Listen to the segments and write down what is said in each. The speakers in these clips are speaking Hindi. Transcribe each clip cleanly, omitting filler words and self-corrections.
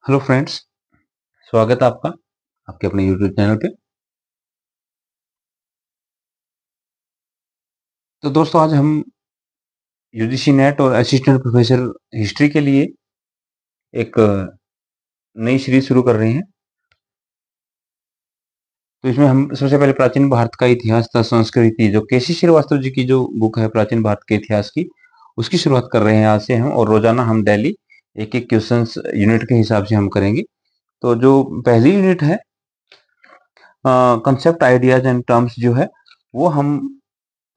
हेलो फ्रेंड्स, स्वागत है आपका आपके अपने यूट्यूब चैनल पे। तो दोस्तों, आज हम यूजीसी नेट और असिस्टेंट प्रोफेसर हिस्ट्री के लिए एक नई सीरीज शुरू कर रहे हैं। तो इसमें हम सबसे पहले प्राचीन भारत का इतिहास तथा संस्कृति, जो केसी श्रीवास्तव जी की जो बुक है प्राचीन भारत के इतिहास की, उसकी शुरुआत कर रहे हैं आज से हम। और रोजाना हम डेली एक एक क्वेश्चन यूनिट के हिसाब से हम करेंगे। तो जो पहली यूनिट है, कंसेप्ट आइडियाज एंड टर्म्स, जो है वो हम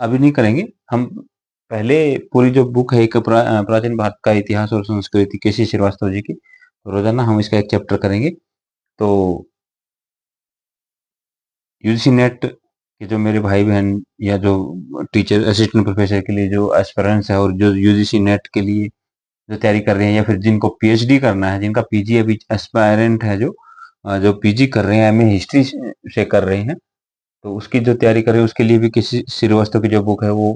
अभी नहीं करेंगे। हम पहले पूरी जो बुक है, एक प्राचीन भारत का इतिहास और संस्कृति, केसी श्रीवास्तव जी की, तो रोजाना हम इसका एक चैप्टर करेंगे। तो यूजीसी नेट के जो मेरे भाई बहन या जो टीचर असिस्टेंट प्रोफेसर के लिए जो एस्पिरेंट्स है, और जो यूजीसी नेट के लिए जो तैयारी कर रहे हैं, या फिर जिनको पीएचडी करना है, जिनका पीजी अभी एस्पायरेंट है, जो पीजी कर रहे हैं, एमए हिस्ट्री से कर रहे हैं, तो उसकी जो तैयारी कर रहे हैं, उसके लिए भी किसी श्रीवास्तव की जो बुक है वो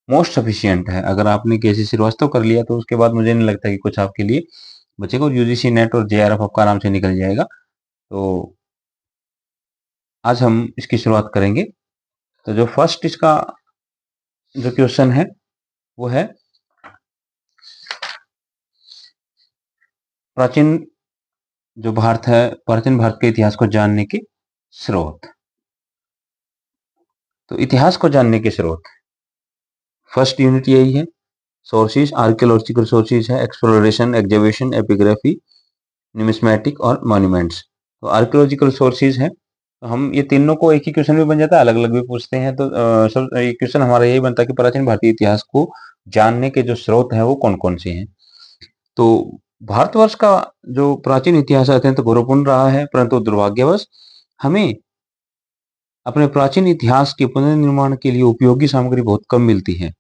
मोस्ट सफिशियंट है। अगर आपने केसी श्रीवास्तव कर लिया तो उसके बाद मुझे नहीं लगता कि कुछ आपके लिए बचेगा, और यूजीसी नेट और जेआरएफ आपका आराम से निकल जाएगा। तो आज हम इसकी शुरुआत करेंगे। तो जो फर्स्ट इसका जो क्वेश्चन है वो है, प्राचीन जो भारत है, प्राचीन भारत के इतिहास को जानने के स्रोत। तो इतिहास को जानने के स्रोत, फर्स्ट यूनिट यही है। सोर्सेज, आर्कियोलॉजिकल सोर्सेज है, एक्सप्लोरेशन, एग्जीबिशन, एपिग्राफी, न्यूमिस्मेटिक और मॉन्यूमेंट्स। तो आर्कियोलॉजिकल सोर्सेज है, तो हम ये तीनों को एक ही क्वेश्चन में बन जाता है, अलग अलग भी पूछते हैं। तो सब ये क्वेश्चन हमारा यही बनता है कि प्राचीन भारतीय इतिहास को जानने के जो स्रोत हैं वो कौन कौन से हैं। तो भारतवर्ष का जो प्राचीन इतिहास अत्यंत गौरवपूर्ण रहा है, परंतु दुर्भाग्यवश हमें अपने प्राचीन इतिहास के पुनर्निर्माण के लिए उपयोगी सामग्री बहुत कम मिलती है।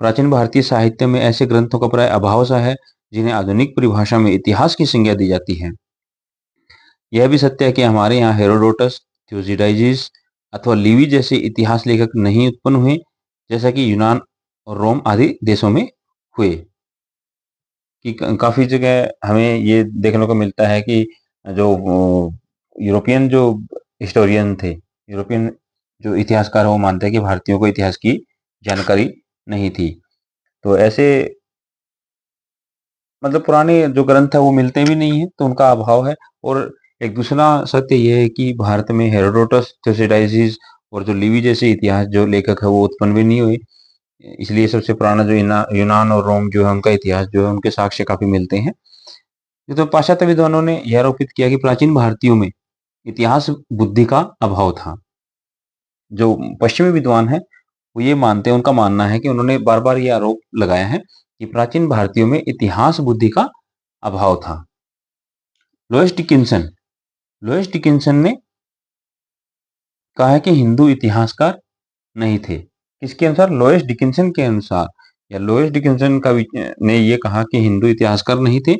प्राचीन भारतीय साहित्य में ऐसे ग्रंथों का प्राय अभाव सा है जिन्हें आधुनिक परिभाषा में इतिहास की संज्ञा दी जाती है। यह भी सत्य है कि हमारे यहाँ हेरोडोटस, थ्यूसिडाइजिस अथवा लिवी जैसे इतिहास लेखक नहीं उत्पन्न हुए, जैसा कि यूनान और रोम आदि देशों में हुए। कि काफी जगह हमें ये देखने को मिलता है कि जो यूरोपियन जो हिस्टोरियन थे, यूरोपियन जो इतिहासकार, वो मानते हैं कि भारतीयों को इतिहास की जानकारी नहीं थी। तो ऐसे मतलब पुराने जो ग्रंथ है वो मिलते भी नहीं है, तो उनका अभाव है। और एक दूसरा सत्य यह है कि भारत में हेरोडोटस, थुसिडाइसिस और जो लिवी जैसे इतिहास जो लेखक है वो उत्पन्न भी नहीं हुए। इसलिए सबसे पुराना जो यूनान और रोम जो है, उनका इतिहास जो है, उनके साक्ष्य काफी मिलते हैं। तो पाश्चात्य विद्वानों ने यह आरोपित किया कि प्राचीन भारतीयों में इतिहास बुद्धि का अभाव था। जो पश्चिमी विद्वान है वो ये मानते हैं, उनका मानना है कि उन्होंने बार बार ये आरोप लगाया है कि प्राचीन भारतीयों में इतिहास बुद्धि का अभाव था। लोएस डिकिंसन लोएस डिकिंसन ने कहा है कि हिंदू इतिहासकार नहीं थे। किसके अनुसार? लोएस डिकिंसन के अनुसार, या लोएस डिकिंसन का ने ये कहा कि हिंदू इतिहासकार नहीं थे।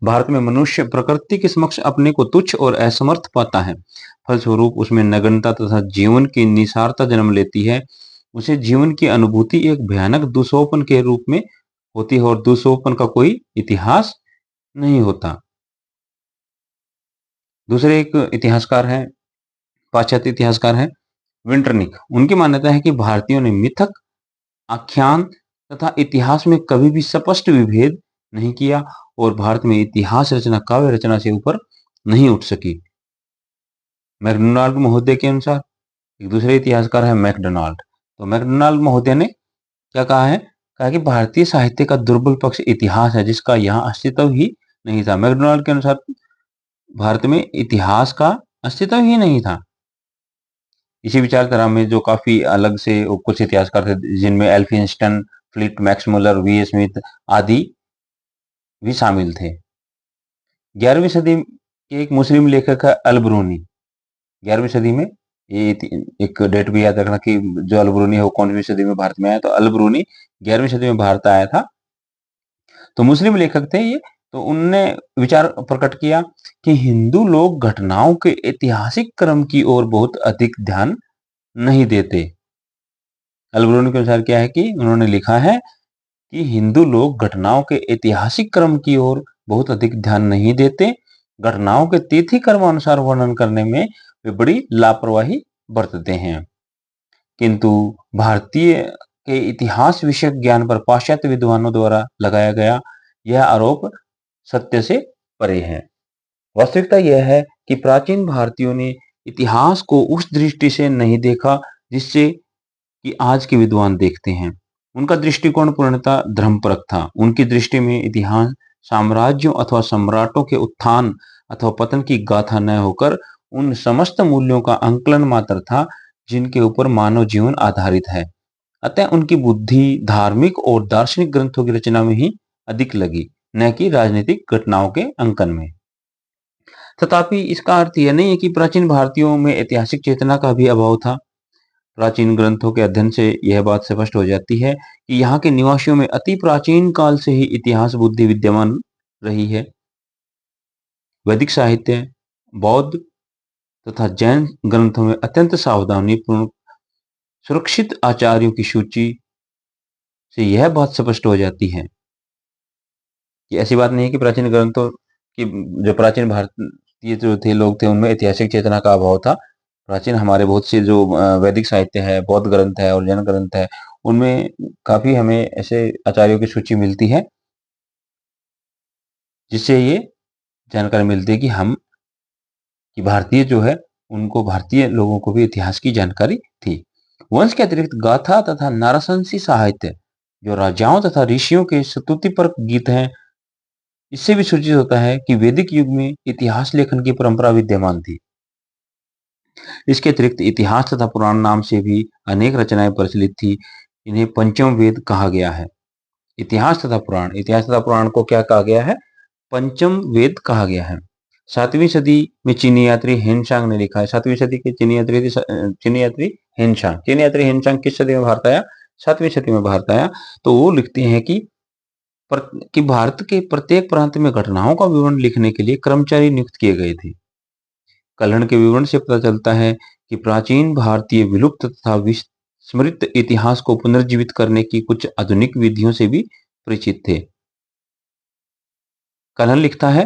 भारत में मनुष्य प्रकृति के समक्ष अपने को तुच्छ और असमर्थ पाता है, फलस्वरूप उसमें नग्नता तथा जीवन की निसारता जन्म लेती है। उसे जीवन की अनुभूति एक भयानक दुष्ोपन के रूप में होती है, और दुष्ोपन का कोई इतिहास नहीं होता। दूसरे एक इतिहासकार हैं, पाश्चात्य इतिहासकार हैं, विंटरनिक। उनकी मान्यता है कि भारतीयों ने मिथक, आख्यान तथा इतिहास में कभी भी स्पष्ट विभेद नहीं किया, और भारत में इतिहास रचना काव्य रचना से ऊपर नहीं उठ सकी। मैकडोनाल्ड महोदय के अनुसार, एक दूसरे इतिहासकार है मैकडोनाल्ड। तो मैकडोनाल्ड महोदय ने क्या कहा है? कहा कि भारतीय साहित्य का दुर्बल पक्ष इतिहास है, जिसका यहाँ अस्तित्व ही नहीं था। मैकडोनाल्ड के अनुसार भारत में इतिहास का अस्तित्व ही नहीं था। इसी विचारधारा में जो काफी अलग से कुछ इतिहासकार थे, जिनमें Elphinstone, fleet Max Muller, V A Smith आदि भी शामिल थे। 11वीं सदी के एक मुस्लिम लेखक है अल-ब्रूनी। 11वीं सदी में, ये एक डेट भी याद रखना कि जो अल-ब्रूनी है वो कौन सी सदी में भारत में आया। तो अल-ब्रूनी 11वीं सदी में भारत आया था। तो मुस्लिम लेखक थे ये। तो उनने विचार प्रकट किया कि हिंदू लोग घटनाओं के ऐतिहासिक क्रम की ओर बहुत अधिक ध्यान नहीं देते। अल-ब्रूनी के अनुसार क्या है कि उन्होंने लिखा है कि हिंदू लोग घटनाओं के ऐतिहासिक क्रम की ओर बहुत अधिक ध्यान नहीं देते। घटनाओं के तिथि कर्म अनुसार वर्णन करने में वे बड़ी लापरवाही बरतते हैं। किंतु भारतीय के इतिहास विषयक ज्ञान पर पाश्चात्य विद्वानों द्वारा लगाया गया यह आरोप सत्य से परे है। वास्तविकता यह है कि प्राचीन भारतीयों ने इतिहास को उस दृष्टि से नहीं देखा जिससे कि आज के विद्वान देखते हैं। उनका दृष्टिकोण पूर्णतः धर्मपरक था। उनकी दृष्टि में इतिहास साम्राज्यों अथवा सम्राटों के उत्थान अथवा पतन की गाथा न होकर उन समस्त मूल्यों का अंकलन मात्र था जिनके ऊपर मानव जीवन आधारित है। अतः उनकी बुद्धि धार्मिक और दार्शनिक ग्रंथों की रचना में ही अधिक लगी, न कि राजनीतिक घटनाओं के अंकन में। तथापि इसका अर्थ यह नहीं है कि प्राचीन भारतीयों में ऐतिहासिक चेतना का भी अभाव था। प्राचीन ग्रंथों के अध्ययन से यह बात स्पष्ट हो जाती है कि यहाँ के निवासियों में अति प्राचीन काल से ही इतिहास बुद्धि विद्यमान रही है। वैदिक साहित्य, बौद्ध तथा जैन ग्रंथों में अत्यंत सावधानी पूर्वक सुरक्षित आचार्यों की सूची से यह बात स्पष्ट हो जाती है कि ऐसी बात नहीं है कि प्राचीन ग्रंथों की जो प्राचीन भारतीय जो थे लोग थे उनमें ऐतिहासिक चेतना का अभाव था। प्राचीन हमारे बहुत से जो वैदिक साहित्य है, बौद्ध ग्रंथ है और जैन ग्रंथ है, उनमें काफी हमें ऐसे आचार्यों की सूची मिलती है जिससे ये जानकारी मिलती है कि हम कि भारतीय जो है उनको भारतीय लोगों को भी इतिहास की जानकारी थी। वंश के अतिरिक्त गाथा तथा नाराशंसी साहित्य जो राजाओं तथा ऋषियों के स्तुतिपर गीत हैं, इससे भी सूचित होता है कि वैदिक युग में इतिहास लेखन की परंपरा विद्यमान थी। इसके अतिरिक्त इतिहास तथा पुराण नाम से भी अनेक रचनाएं प्रचलित थी। इन्हें पंचम वेद कहा गया है। इतिहास तथा पुराण को क्या कहा गया है? पंचम वेद कहा गया है। 7वीं सदी में चीनी यात्री हेनसांग ने लिखा है। 7वीं सदी के चीनी यात्री हेनसांग किस सदी में भारत आया? 7वीं सदी में भारत आया। तो वो लिखते हैं कि भारत के प्रत्येक प्रांत में घटनाओं का विवरण लिखने के लिए कर्मचारी नियुक्त किए गए थे। कलहण के विवरण से पता चलता है कि प्राचीन भारतीय विलुप्त तथा विस्मृत इतिहास को पुनर्जीवित करने की कुछ आधुनिक विधियों से भी परिचित थे। कलहण लिखता है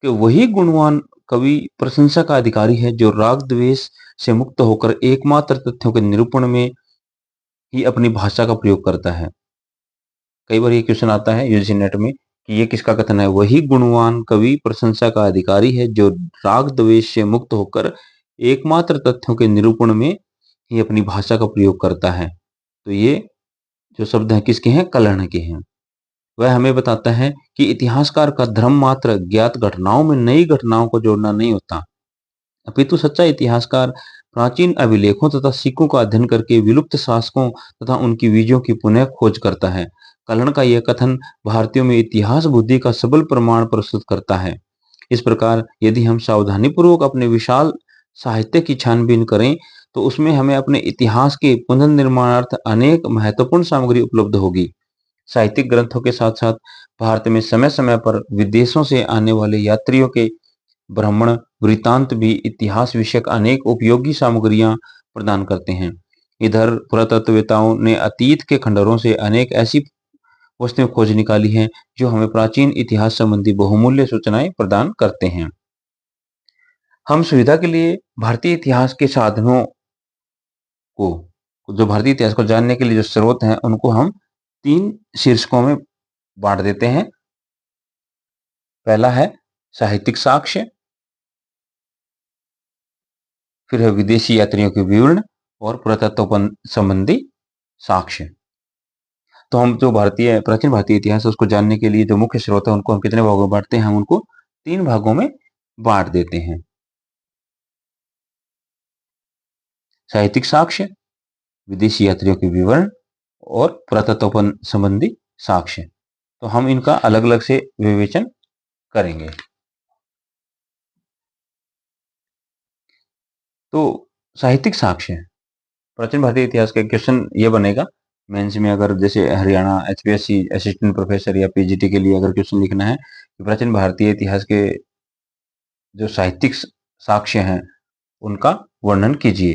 कि वही गुणवान कवि प्रशंसा का अधिकारी है जो राग द्वेष से मुक्त होकर एकमात्र तथ्यों के निरूपण में ही अपनी भाषा का प्रयोग करता है। कई बार ये क्वेश्चन आता है यूजीसी नेट में कि ये किसका कथन है? वही गुणवान कवि प्रशंसा का अधिकारी है जो राग द्वेष से मुक्त होकर एकमात्र तथ्यों के निरूपण में ही अपनी भाषा का प्रयोग करता है। तो ये जो शब्द हैं किसके हैं? कलहण के हैं। वह हमें बताता है कि इतिहासकार का धर्म मात्र ज्ञात घटनाओं में नई घटनाओं को जोड़ना नहीं होता, अपितु सच्चा इतिहासकार प्राचीन अभिलेखों तथा सिक्कों का अध्ययन करके विलुप्त शासकों तथा उनकी विजयों की पुनः खोज करता है। कलहण का यह कथन भारतीयों में इतिहास बुद्धि का सबल प्रमाण प्रस्तुत करता है। इस प्रकार यदि हम सावधानीपूर्वक अपने विशाल साहित्य की छानबीन करें तो उसमें हमें अपने इतिहास के पुनर्निर्माणार्थ अनेक महत्वपूर्ण सामग्री उपलब्ध होगी। साहित्यिक ग्रंथों के साथ साथ भारत में समय समय पर विदेशों से आने वाले यात्रियों के भ्रमण वृत्तांत भी इतिहास विषयक अनेक उपयोगी सामग्रियां प्रदान करते हैं। इधर पुरातत्ववेताओं ने अतीत के खंडहरों से अनेक ऐसी वस्तुएं खोज निकाली हैं जो हमें प्राचीन इतिहास संबंधी बहुमूल्य सूचनाएं प्रदान करते हैं। हम सुविधा के लिए भारतीय इतिहास के साधनों को जो भारतीय इतिहास को जानने के लिए जो स्रोत हैं उनको हम 3 शीर्षकों में बांट देते हैं। पहला है साहित्यिक साक्ष्य, फिर है विदेशी यात्रियों के विवरण और पुरातत्व संबंधी साक्ष्य। तो हम जो प्राचीन भारतीय इतिहास है उसको जानने के लिए जो मुख्य स्रोत है उनको हम कितने भागों में बांटते हैं? हम उनको 3 भागों में बांट देते हैं। साहित्यिक साक्ष्य, विदेशी यात्रियों के विवरण और पुरातत्व संबंधी साक्ष्य। तो हम इनका अलग अलग से विवेचन करेंगे। तो साहित्यिक साक्ष्य, प्राचीन भारतीय इतिहास का क्वेश्चन ये बनेगा मेंस में, अगर जैसे हरियाणा एचपीएससी असिस्टेंट प्रोफेसर या पीजीटी के लिए अगर क्वेश्चन लिखना है कि प्राचीन भारतीय इतिहास के जो साहित्यिक साक्ष्य हैं उनका वर्णन कीजिए।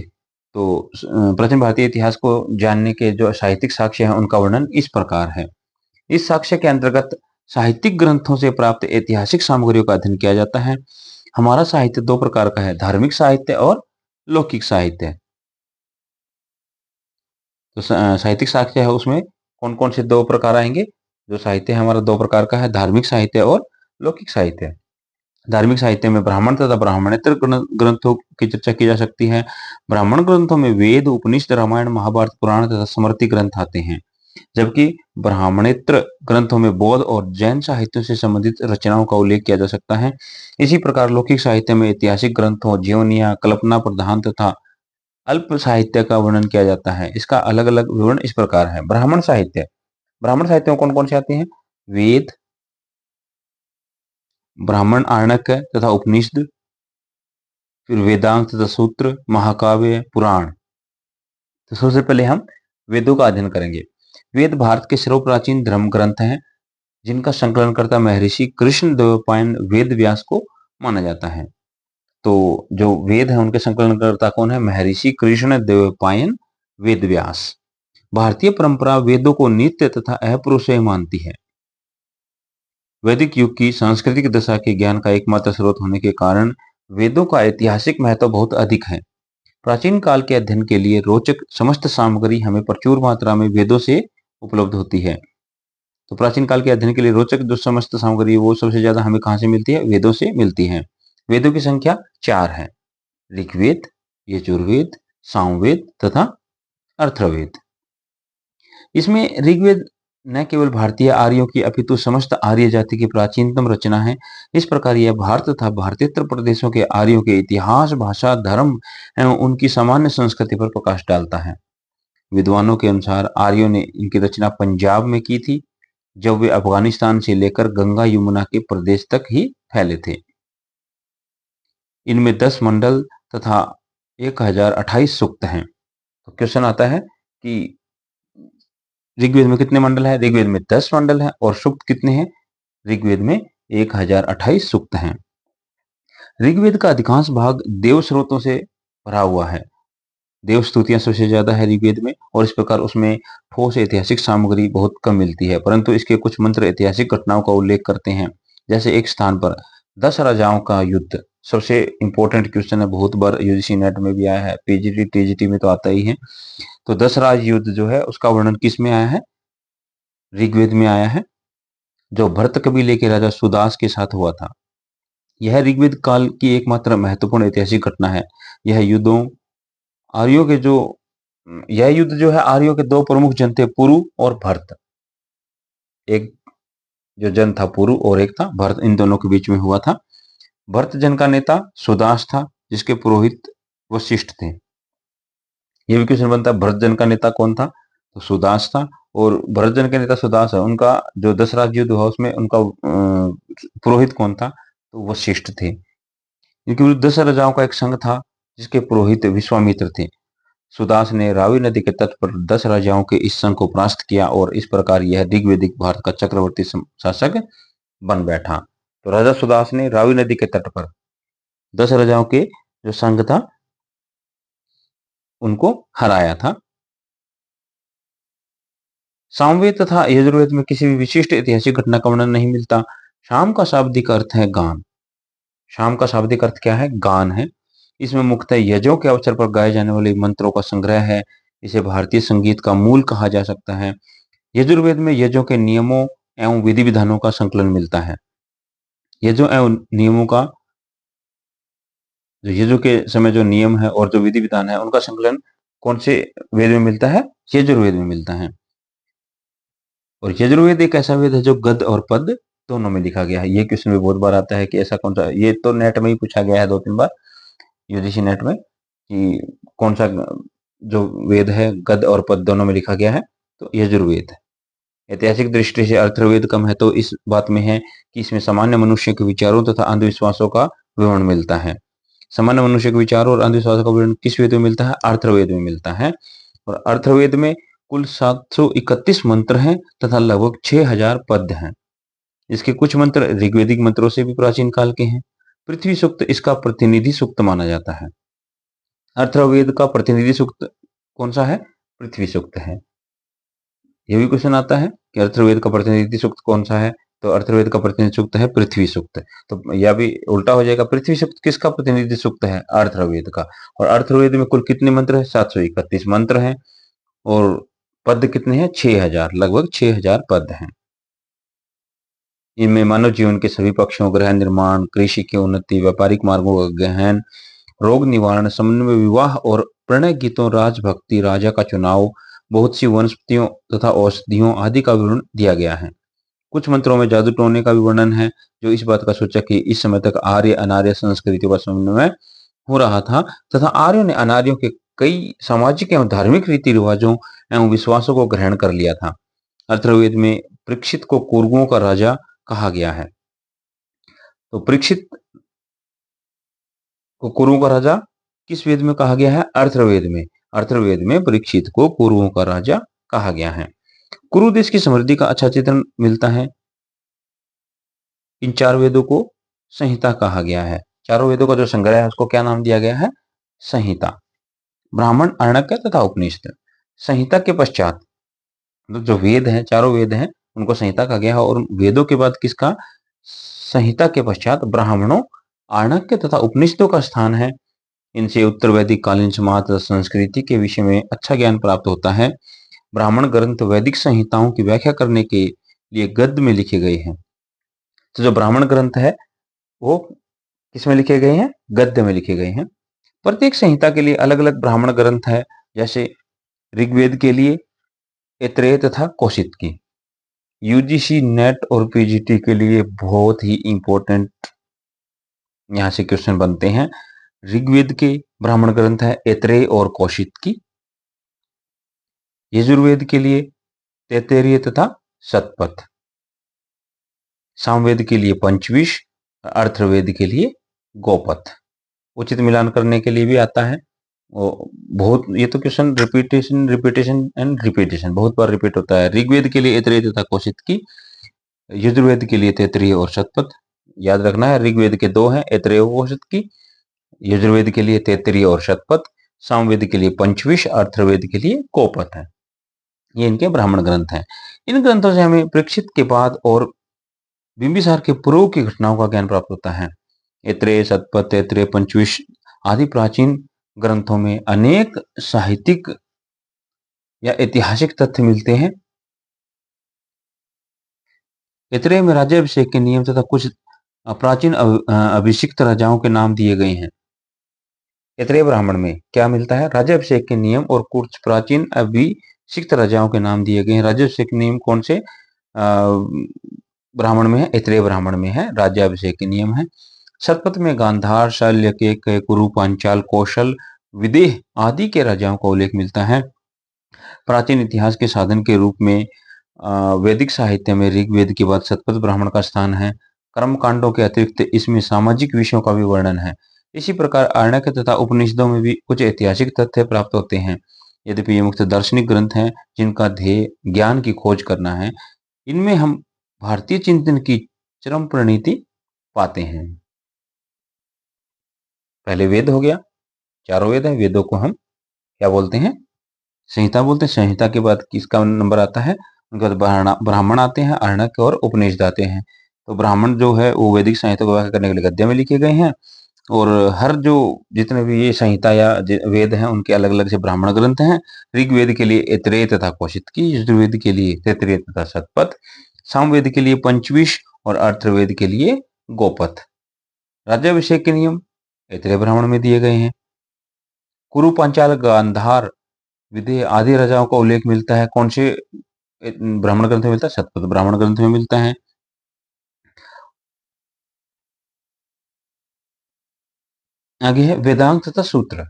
तो प्राचीन भारतीय इतिहास को जानने के जो साहित्यिक साक्ष्य हैं उनका वर्णन इस प्रकार है। इस साक्ष्य के अंतर्गत साहित्यिक ग्रंथों से प्राप्त ऐतिहासिक सामग्रियों का अध्ययन किया जाता है। हमारा साहित्य दो प्रकार का है, धार्मिक साहित्य और लौकिक साहित्य। तो साहित्यिक साक्ष्य है, उसमें कौन कौन से दो प्रकार आएंगे? जो साहित्य है हमारा दो प्रकार का है, धार्मिक साहित्य और लौकिक साहित्य। धार्मिक साहित्य में ब्राह्मण तथा ब्राह्मणेतर ग्रंथों की चर्चा की जा सकती है। ब्राह्मण ग्रंथों में वेद, उपनिषद, रामायण, महाभारत, पुराण तथा स्मृति ग्रंथ आते हैं, जबकि ब्राह्मणेतर ग्रंथों में बौद्ध और जैन साहित्यों से संबंधित रचनाओं का उल्लेख किया जा सकता है। इसी प्रकार लौकिक साहित्य में ऐतिहासिक ग्रंथों, जीवनियां, कल्पना प्रधान तथा अल्प साहित्य का वर्णन किया जाता है। इसका अलग अलग विवरण इस प्रकार है। ब्राह्मण साहित्य में कौन कौन से आते हैं? वेद, ब्राह्मण आरण्यक तथा उपनिषद, फिर वेदांत तथा सूत्र, महाकाव्य, पुराण। तो सबसे पहले हम वेदों का अध्ययन करेंगे। वेद भारत के सर्वप्राचीन धर्म ग्रंथ हैं, जिनका संकलनकर्ता महर्षि कृष्ण द्वैपायन वेद व्यास को माना जाता है। तो जो वेद है उनके संकलनकर्ता कौन है? महर्षि कृष्ण द्वैपायन वेद व्यास। भारतीय परंपरा वेदों को नित्य तथा अपुरुषेय मानती है। वैदिक युग की सांस्कृतिक दशा के ज्ञान का एकमात्र स्रोत होने के कारण वेदों का ऐतिहासिक महत्व बहुत अधिक है। प्राचीन काल के अध्ययन के लिए रोचक समस्त सामग्री हमें प्रचुर मात्रा में वेदों से उपलब्ध होती है। तो प्राचीन काल के अध्ययन के लिए रोचक जो समस्त सामग्री वो सबसे ज्यादा हमें कहाँ से मिलती है? वेदों से मिलती है। वेदों की संख्या 4 है, ऋग्वेद, यजुर्वेद, सामवेद तथा अथर्ववेद। इसमें ऋग्वेद न केवल भारतीय आर्यों की अपितु समस्त आर्य जाति की प्राचीनतम रचना है। इस प्रकार यह भारत तथा भारतीय प्रदेशों के आर्यों के इतिहास, भाषा, धर्म एवं उनकी सामान्य संस्कृति पर प्रकाश डालता है। विद्वानों के अनुसार आर्यों ने इनकी रचना पंजाब में की थी, जब वे अफगानिस्तान से लेकर गंगा यमुना के प्रदेश तक ही फैले थे। इनमें 10 मंडल तथा 1028 सूक्त हैं। तो क्वेश्चन आता है कि ऋग्वेद में कितने मंडल है? ऋग्वेद में 10 मंडल है और सूक्त कितने हैं? ऋग्वेद में 1028 सूक्त हैं। ऋग्वेद का अधिकांश भाग देव स्रोतों से भरा हुआ है। देव स्तुतियां सबसे ज्यादा है ऋग्वेद में, और इस प्रकार उसमें ठोस ऐतिहासिक सामग्री बहुत कम मिलती है, परंतु इसके कुछ मंत्र ऐतिहासिक घटनाओं का उल्लेख करते हैं। जैसे एक स्थान पर 10 राजाओं का युद्ध, सबसे इंपॉर्टेंट क्वेश्चन है, बहुत बार यूजीसी नेट में भी आया है, पीजीटी टीजीटी में तो आता ही है। तो 10 राज युद्ध जो है उसका वर्णन किस में आया है? ऋग्वेद में आया है, जो भरत कबीले के राजा सुदास के साथ हुआ था। यह ऋग्वेद काल की एकमात्र महत्वपूर्ण ऐतिहासिक घटना है। यह युद्धों आर्यों के जो यह युद्ध जो है आर्यों के दो प्रमुख जन थे, पुरु और भरत। एक जो जन था पुरु और एक था भरत, इन दोनों के बीच में हुआ था। भरत जन का नेता सुदास था, जिसके पुरोहित वशिष्ठ थे। ये भी क्वेश्चन बनता है, भरत जन का नेता कौन था? तो सुदास था, और भरत जन के नेता सुदास है, उनका जो दशरथ युद्ध हुआ उसमें उनका पुरोहित कौन था? तो वशिष्ठ थे। इनके 10 राजाओं का एक संघ था, जिसके पुरोहित विश्वामित्र थे। सुदास ने रावी नदी के तट पर 10 राजाओं के इस संघ को परास्त किया, और इस प्रकार यह ऋग्वैदिक भारत का चक्रवर्ती शासक बन बैठा। तो राजा सुदास ने रावी नदी के तट पर 10 राजाओं के जो संघ था उनको हराया था। सामवेद तथा यजुर्वेद में किसी भी विशिष्ट ऐतिहासिक घटना का वर्णन नहीं मिलता। शाम का शाब्दिक अर्थ है गान। शाम का शाब्दिक अर्थ क्या है? गान है। इसमें मुख्यतः यज्ञों के अवसर पर गाए जाने वाले मंत्रों का संग्रह है। इसे भारतीय संगीत का मूल कहा जा सकता है। यजुर्वेद में यज्ञों के नियमों एवं विधि विधानों का संकलन मिलता है। यज्ञों एवं नियमों का जो यज्ञों के समय जो नियम है और जो विधि विधान है उनका संकलन कौन से वेद में मिलता है? यजुर्वेद में मिलता है। और यजुर्वेद एक ऐसा वेद है जो गद्य और पद्य दोनों में लिखा गया है। ये क्वेश्चन भी बहुत बार आता है कि ऐसा कौन सा, ये तो नेट में ही पूछा गया है 2-3 बार यूजीसी नेट में, कि कौन सा जो वेद है गद्य और पद्य दोनों में लिखा गया है? तो यजुर्वेद है। ऐतिहासिक दृष्टि से अथर्ववेद कम है, तो इस बात में है कि इसमें सामान्य मनुष्य के विचारों तथा अंधविश्वासों का विवरण मिलता है। सामान्य मनुष्य के विचारों और अंधविश्वासों का विवरण किस वेद में मिलता है? अथर्ववेद में मिलता है। और अथर्ववेद में कुल 731 मंत्र हैं तथा लगभग 6000 पद्य हैं। इसके कुछ मंत्र ऋग्वैदिक मंत्रों से भी प्राचीन काल के हैं। पृथ्वी सूक्त इसका प्रतिनिधि सूक्त माना जाता है। अथर्ववेद का प्रतिनिधि सूक्त कौन सा है? पृथ्वी सूक्त है। यह भी क्वेश्चन आता है कि अथर्ववेद का प्रतिनिधि सूक्त कौन सा है? तो अर्थवेद का प्रतिनिधि सूक्त है पृथ्वी सूक्त। तो या भी उल्टा हो जाएगा, पृथ्वी सूक्त किसका प्रतिनिधि सूक्त है? अर्थवेद का। और अर्थवेद में कुल कितने मंत्र है? 731 मंत्र हैं। और पद कितने हैं? 6000, लगभग 6000 पद हैं। इनमें मानव जीवन के सभी पक्षों, ग्रह निर्माण, कृषि की उन्नति, व्यापारिक मार्गों का गहन, रोग निवारण, समन्वय, विवाह और प्रणय गीतों, राजभक्ति, राजा का चुनाव, बहुत सी वनस्पतियों तथा औषधियों आदि का विवरण दिया गया है। कुछ मंत्रों में जादू टोने का भी वर्णन है, जो इस बात का सूचक कि इस समय तक आर्य अनार्य संस्कृतियों का समन्वय हो रहा था तथा आर्यों ने अनार्यों के कई सामाजिक एवं धार्मिक रीति रिवाजों एवं विश्वासों को ग्रहण कर लिया था। अथर्ववेद में परीक्षित को कुरुओं का राजा कहा गया है। तो परीक्षित को कुरुओं का राजा किस वेद में कहा गया है? अर्थवेद में। अर्थवेद में परीक्षित को कुरुओं का राजा कहा गया है। कुरु देश की समृद्धि का अच्छा चित्रण मिलता है। इन 4 वेदों को संहिता कहा गया है। चारों वेदों का जो संग्रह है उसको क्या नाम दिया गया है? संहिता। ब्राह्मण, आर्णक्य तथा उपनिषद। संहिता के पश्चात तो जो वेद हैं, चारों वेद हैं, उनको संहिता कहा गया है। और वेदों के बाद किसका? संहिता के पश्चात ब्राह्मणों, आर्णक्य तथा उपनिषदों का स्थान है। इनसे उत्तर वैदिक कालीन समाज तथा संस्कृति के विषय में अच्छा ज्ञान प्राप्त होता है। ब्राह्मण ग्रंथ वैदिक संहिताओं की व्याख्या करने के लिए गद्य में लिखे गए हैं। तो जो ब्राह्मण ग्रंथ है वो किसमें लिखे गए हैं? गद्य में लिखे गए हैं। प्रत्येक संहिता के लिए अलग अलग ब्राह्मण ग्रंथ है। जैसे ऋग्वेद के लिए ऐत्रेय तथा कौशितकी। यूजीसी, नेट और पीजीटी के लिए बहुत ही इंपॉर्टेंट यहाँ से क्वेश्चन बनते हैं। ऋग्वेद के ब्राह्मण ग्रंथ है ऐत्रेय और कौशितकी। यजुर्वेद के लिए तैत्तिरीय तथा शतपथ। सामवेद के लिए पंचविश, अर्थवेद के लिए गौपथ। उचित मिलान करने के लिए भी आता है। बहुत ये तो question repetition repetition and repetition बहुत बार रिपीट होता है। ऋग्वेद के लिए ऐत्रेय तथा कौशितकी, यजुर्वेद के लिए तैत्तिरीय और शतपथ। याद रखना है, ऋग्वेद के 2 हैं, ऐत्रेय और कौशितकी। यजुर्वेद के लिए तैत्तिरीय और शतपथ। सामवेद के लिए पंचविश, अर्थवेद के लिए गौपथ है। ये इनके ब्राह्मण ग्रंथ हैं। इन ग्रंथों से हमें परीक्षित के बाद और बिंबिसार के पूर्व की घटनाओं का ज्ञान प्राप्त होता है। ऐत्रेय, शतपथ, तैत्तिरीय, पंचविश आदि प्राचीन ग्रंथों में अनेक साहित्यिक या ऐतिहासिक तथ्य मिलते हैं। ऐत्रेय में राज्याभिषेक के नियम तथा कुछ प्राचीन अभिषिक्त राजाओं के नाम दिए गए हैं। ऐत्रेय ब्राह्मण में क्या मिलता है? राज्याभिषेक के नियम और कुछ प्राचीन अभिषिक्त राजाओं के नाम दिए गए हैं। राज्याभिषेक के नियम कौन से ब्राह्मण में है? ऐत्रेय ब्राह्मण में है, राज्याभिषेक के नियम है। शतपथ में गांधार, शल्य, केकय, कुरु, पांचाल, कौशल, विदेह आदि के राजाओं का उल्लेख मिलता है। प्राचीन इतिहास के साधन के रूप में वैदिक साहित्य में ऋग्वेद के बाद शतपथ ब्राह्मण का स्थान है। कर्म कांडों के अतिरिक्त इसमें सामाजिक विषयों का भी वर्णन है। इसी प्रकार आर्णक्य तथा उपनिषदों में भी कुछ ऐतिहासिक तथ्य प्राप्त होते हैं। यद्यपि ये मुख्य दार्शनिक ग्रंथ हैं जिनका ध्येय ज्ञान की खोज करना है। इनमें हम भारतीय चिंतन की चरम परिणति पाते हैं। पहले वेद हो गया, चारों वेद है, वेदों को हम क्या बोलते हैं? संहिता बोलते हैं। संहिता के बाद किसका नंबर आता है? उनके बाद ब्राह्मण आते हैं, आर्णक और उपनिषद आते हैं। तो ब्राह्मण जो है वो वैदिक संहिता को व्याख्या करने के लिए गद्य में लिखे गए हैं। और हर जो जितने भी ये संहिता या वेद हैं उनके अलग अलग से ब्राह्मण ग्रंथ हैं। ऋग्वेद के लिए ऐत्रेय तथा कौशितकी, यजुर्वेद के लिए तैत्तिरीय तथा शतपथ, सामवेद के लिए पंचविश और अर्थवेद के लिए गौपथ। राज्याभिषेक के नियम ऐत्रेय ब्राह्मण में दिए गए हैं। कुरु, पांचाल, गांधार, विदेह आदि राजाओं का उल्लेख मिलता है। कौन से ब्राह्मण ग्रंथ में मिलता है? शतपथ ब्राह्मण ग्रंथ में मिलता है। आगे है वेदांग तथा सूत्र।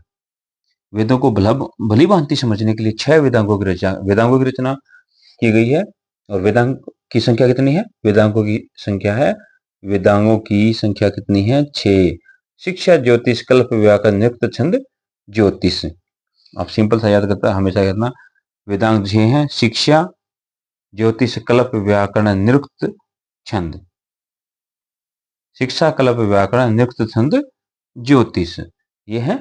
वेदों को भली भांति समझने के लिए 6 वेदांगों की रचना की गई है। और वेदांग की संख्या कितनी है? वेदांगों की संख्या कितनी है? 6। शिक्षा, ज्योतिष, कल्प, व्याकरण, निरुक्त, छंद, ज्योतिष। आप सिंपल सा याद करता हमेशा करना। वेदांग 6 हैं: शिक्षा, ज्योतिष, कल्प, व्याकरण, निरुक्त, छंद। शिक्षा, कल्प, व्याकरण, निरुक्त, छंद, ज्योतिष, ये है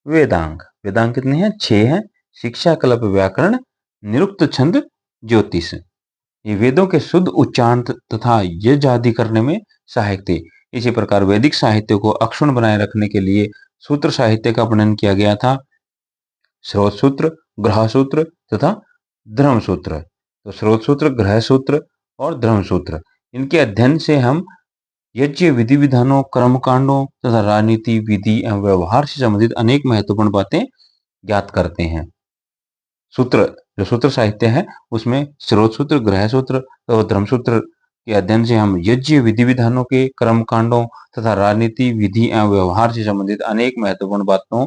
वेदांग। वेदांग कितने हैं? 6 हैं: शिक्षा, कल्प, व्याकरण, निरुक्त, छंद, ज्योतिष। ये वेदों के शुद्ध उच्चारण तथा यज्ञ आदि करने में सहायक थे। इसी प्रकार वैदिक साहित्य को अक्षुण्ण बनाए रखने के लिए सूत्र साहित्य का वर्णन किया गया था। स्रोत सूत्र, ग्रह सूत्र तथा धर्म सूत्र। तो स्रोत सूत्र, ग्रह सूत्र और धर्म सूत्र, इनके अध्ययन से हम यज्ञ विधि विधानों, कर्मकांडों तथा राजनीति, विधि एवं व्यवहार से संबंधित अनेक महत्वपूर्ण बातें ज्ञात करते हैं। सूत्र, जो सूत्र साहित्य है उसमें स्रोत सूत्र, ग्रह सूत्र और धर्म सूत्र के अध्ययन से हम यज्ञ विधि विधानों के, कर्मकांडों तथा राजनीति, विधि एवं व्यवहार से संबंधित अनेक महत्वपूर्ण बातों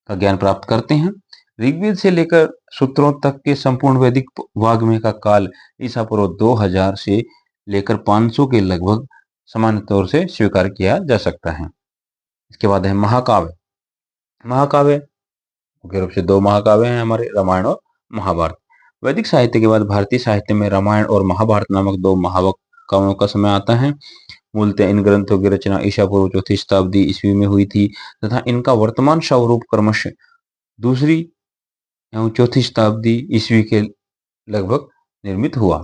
का ज्ञान प्राप्त करते हैं। ऋग्वेद से लेकर सूत्रों तक के संपूर्ण वैदिक वाग्मय का काल ईसा पूर्व 2000 से लेकर 500 के लगभग सामान्य तौर से स्वीकार किया जा सकता है। इसके बाद है महाकाव्य। महाकाव्य मुख्य रूप से दो महाकाव्य हैं हमारे, रामायण और महाभारत। वैदिक साहित्य के बाद भारतीय साहित्य में रामायण और महाभारत नामक दो महाकाव्यों का समय आता है। मूलतः इन ग्रंथों की रचना ईसा पूर्व 4वीं शताब्दी ईस्वी में हुई थी तथा इनका वर्तमान स्वरूप क्रमशः 2री एवं 4वीं शताब्दी ईस्वी के लगभग निर्मित हुआ।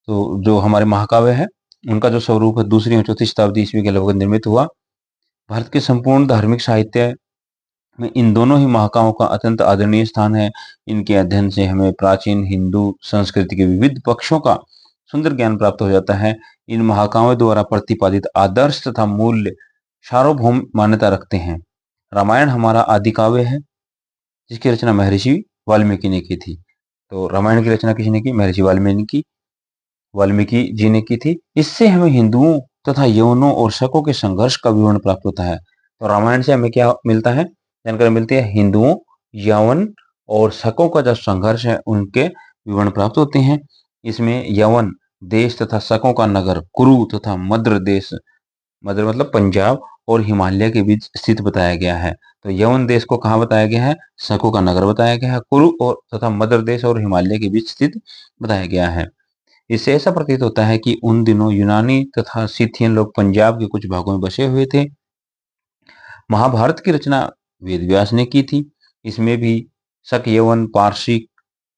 तो जो हमारे महाकाव्य है उनका जो स्वरूप है 2री और 4वीं शताब्दी ईस्वी के लगभग निर्मित हुआ। भारत के संपूर्ण धार्मिक साहित्य में इन दोनों ही महाकाव्यों का अत्यंत आदरणीय स्थान है। इनके अध्ययन से हमें प्राचीन हिंदू संस्कृति के विविध पक्षों का सुंदर ज्ञान प्राप्त हो जाता है। इन महाकाव्यों द्वारा प्रतिपादित आदर्श तथा मूल्य सार्वभौम मान्यता रखते हैं। रामायण हमारा आदि काव्य है जिसकी रचना महर्षि वाल्मीकि ने की थी। तो रामायण की रचना किसने की? महर्षि वाल्मीकि जी ने की थी। इससे हमें हिंदुओं तथा यवनों और शकों के संघर्ष का विवरण प्राप्त होता है। तो रामायण से हमें क्या मिलता है? जानकारी मिलती है। हिंदुओं, यवन और शकों का जो संघर्ष है उनके विवरण प्राप्त होते हैं। इसमें यवन देश तथा शकों का नगर कुरु तथा मद्र देश, मद्र मतलब पंजाब और हिमालय के बीच स्थित बताया गया है। तो यवन देश को कहाँ बताया गया है? शकों का नगर बताया गया है। कुरु और तथा मद्र देश और हिमालय के बीच स्थित बताया गया है। इससे ऐसा प्रतीत होता है कि उन दिनों यूनानी तथा सिथियन लोग पंजाब के कुछ भागों में बसे हुए थे। महाभारत की रचना वेद व्यास ने की थी। इसमें भी शक, यवन, पारसी,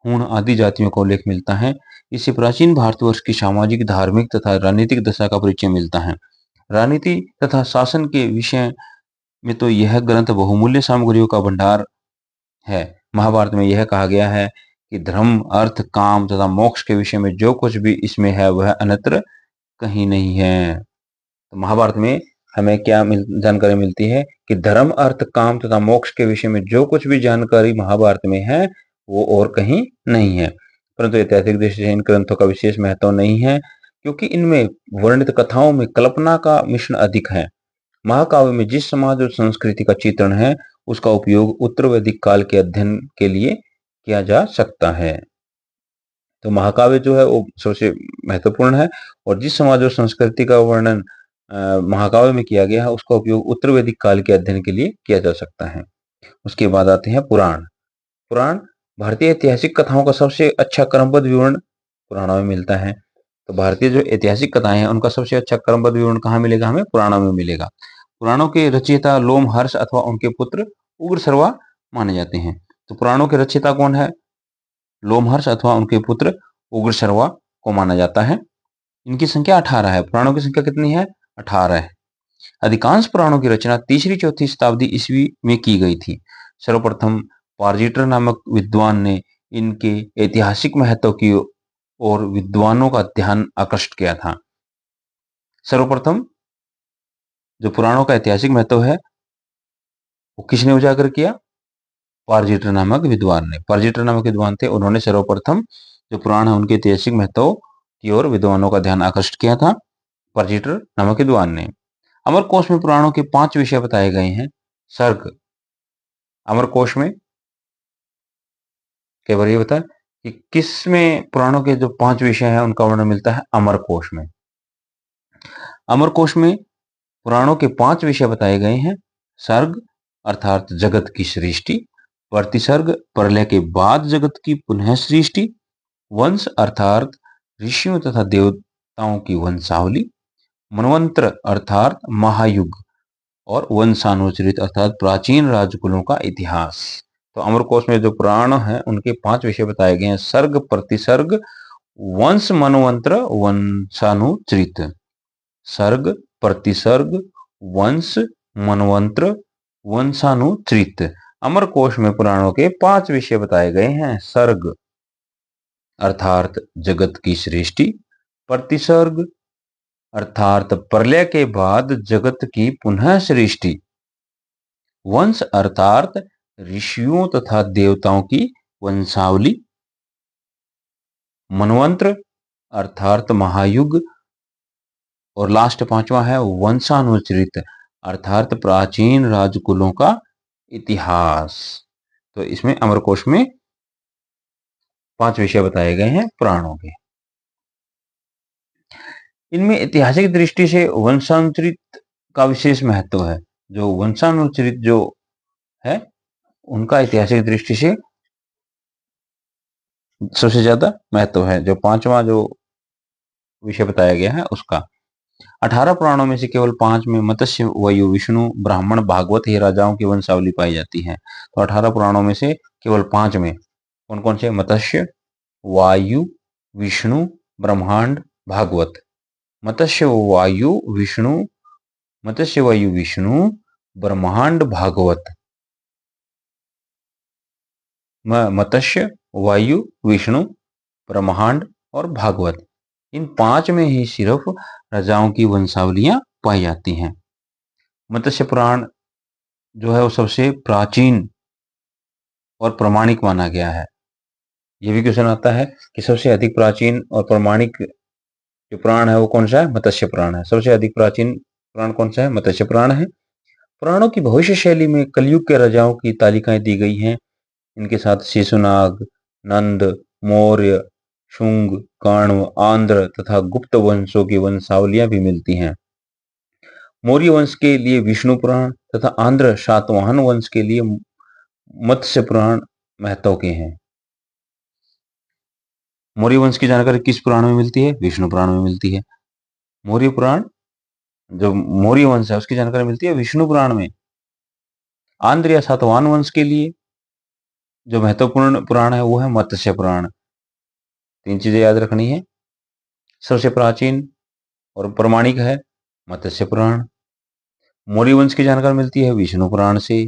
हूण आदि जातियों का उल्लेख मिलता है। इससे प्राचीन भारतवर्ष की सामाजिक, धार्मिक तथा राजनीतिक दशा का परिचय मिलता है। राजनीति तथा शासन के विषय में तो यह ग्रंथ बहुमूल्य सामग्रियों का भंडार है। महाभारत में यह कहा गया है कि धर्म, अर्थ, काम तथा मोक्ष के विषय में जो कुछ भी इसमें है वह अन्यत्र कहीं नहीं है। तो महाभारत में हमें क्या जानकारी मिलती है कि धर्म, अर्थ, काम तथा मोक्ष के विषय में जो कुछ भी जानकारी महाभारत में है वो और कहीं नहीं है। परंतु ऐतिहासिक दृष्टि से इन ग्रंथों का विशेष महत्व नहीं है क्योंकि इनमें वर्णित कथाओं में कल्पना का मिश्रण अधिक है। महाकाव्य में जिस समाज और संस्कृति का चित्रण है उसका उपयोग उत्तर वैदिक काल के अध्ययन के लिए किया जा सकता है। तो महाकाव्य जो है वो सबसे महत्वपूर्ण है और जिस समाज और संस्कृति का वर्णन महाकाव्य में किया गया है उसका उपयोग उत्तर वैदिक काल के अध्ययन के लिए किया जा सकता है। उसके बाद आते हैं पुराण। पुराण भारतीय ऐतिहासिक कथाओं का सबसे अच्छा क्रमबद्ध विवरण पुराणों में मिलता है। तो भारतीय जो ऐतिहासिक कथाएं हैं उनका सबसे अच्छा क्रमबद्ध विवरण कहाँ मिलेगा? हमें पुराणों में मिलेगा। पुराणों के रचयिता लोमहर्ष अथवा उनके पुत्र उग्रसर्वा माने जाते हैं। तो पुराणों के रचयिता कौन है? लोमहर्ष अथवा उनके पुत्र उग्रसर्वा को माना जाता है। इनकी संख्या 18 है। पुराणों की संख्या कितनी है? 18 है। अधिकांश पुराणों की रचना 3री-4थी शताब्दी ईस्वी में की गई थी। सर्वप्रथम पारजिटर नामक विद्वान ने इनके ऐतिहासिक महत्व की ओर विद्वानों का ध्यान आकर्षित किया था। सर्वप्रथम जो पुराणों का ऐतिहासिक महत्व है वो किसने उजागर किया? पारजिटर नामक विद्वान ने। पारजिटर नामक विद्वान थे, उन्होंने सर्वप्रथम जो पुराण है उनके ऐतिहासिक महत्व की ओर विद्वानों का ध्यान आकर्षित किया था, पारजिटर नामक विद्वान ने। अमरकोश में पुराणों के 5 विषय बताए गए हैं। सर्ग, अमरकोश में कई बार ये होता है कि किसमें पुराणों के जो 5 विषय हैं उनका वर्णन मिलता है? अमरकोश में। अमरकोश में पुराणों के 5 विषय बताए गए हैं। सर्ग अर्थात जगत की सृष्टि, प्रतिसर्ग प्रलय के बाद जगत की पुनः सृष्टि, वंश अर्थात ऋषियों तथा देवताओं की वंशावली, मनवंतर अर्थात महायुग, और वंशानुचरित अर्थात प्राचीन राजकुलों का इतिहास। तो अमरकोश में जो पुराण है उनके 5 विषय बताए गए हैं: सर्ग, प्रतिसर्ग, वंश, मनवंतर, वंशानुचरित। सर्ग, प्रतिसर्ग, वंश, मनवंतर, वंशानुचरित। अमरकोश में पुराणों के 5 विषय बताए गए हैं: सर्ग अर्थात जगत की सृष्टि, प्रतिसर्ग अर्थात प्रलय के बाद जगत की पुनः सृष्टि, वंश अर्थात ऋषियों तथा देवताओं की वंशावली, मनवंत्र अर्थात महायुग, और लास्ट 5वां है वंशानुचरित अर्थात प्राचीन राजकुलों का इतिहास। तो इसमें अमरकोश में 5 विषय बताए गए हैं पुराणों के। इनमें ऐतिहासिक दृष्टि से वंशानुचरित का विशेष महत्व है। जो वंशानुचरित जो है उनका ऐतिहासिक दृष्टि से सबसे ज्यादा महत्व है। जो 5वां जो विषय बताया गया है उसका 18 पुराणों में से केवल 5 में मत्स्य, वायु, विष्णु, ब्राह्मण, भागवत ही राजाओं की वंशावली पाई जाती है। तो 18 पुराणों में से केवल 5 में कौन कौन से? मत्स्य, वायु, विष्णु, ब्रह्मांड, भागवत। मत्स्य, वायु, विष्णु, मत्स्य, वायु, विष्णु, ब्रह्मांड, भागवत। मत्स्य, वायु, विष्णु, ब्रह्मांड और भागवत, इन 5 में ही सिर्फ राजाओं की वंशावलियां पाई जाती हैं। मत्स्य पुराण जो है वो सबसे प्राचीन और प्रामाणिक माना गया है। ये भी क्वेश्चन आता है कि सबसे अधिक प्राचीन और प्रामाणिक जो पुराण है वो कौन सा है? मत्स्य पुराण है। सबसे अधिक प्राचीन पुराण कौन सा है? मत्स्य पुराण है। पुराणों की भविष्य शैली में कलयुग के राजाओं की तालिकाएं दी गई हैं। इनके साथ शिशुनाग, नंद, मौर्य, शुंग, काण्व, आंध्र तथा गुप्त वंशों की वंशावलियां भी मिलती हैं। मौर्य वंश के लिए विष्णु पुराण तथा आंध्र सातवाहन वंश के लिए मत्स्य पुराण महत्व के हैं। मौर्य वंश की जानकारी किस पुराण में मिलती है? विष्णु पुराण में मिलती है। मौर्य पुराण जो मौर्य वंश है उसकी जानकारी मिलती है विष्णु पुराण में। आंध्र या सातवाहन वंश के लिए जो महत्वपूर्ण पुराण है वो है मत्स्य पुराण। 3 चीजें याद रखनी है। सबसे प्राचीन और प्रामाणिक है मत्स्य पुराण। मौर्य वंश की जानकारी मिलती है विष्णु पुराण से।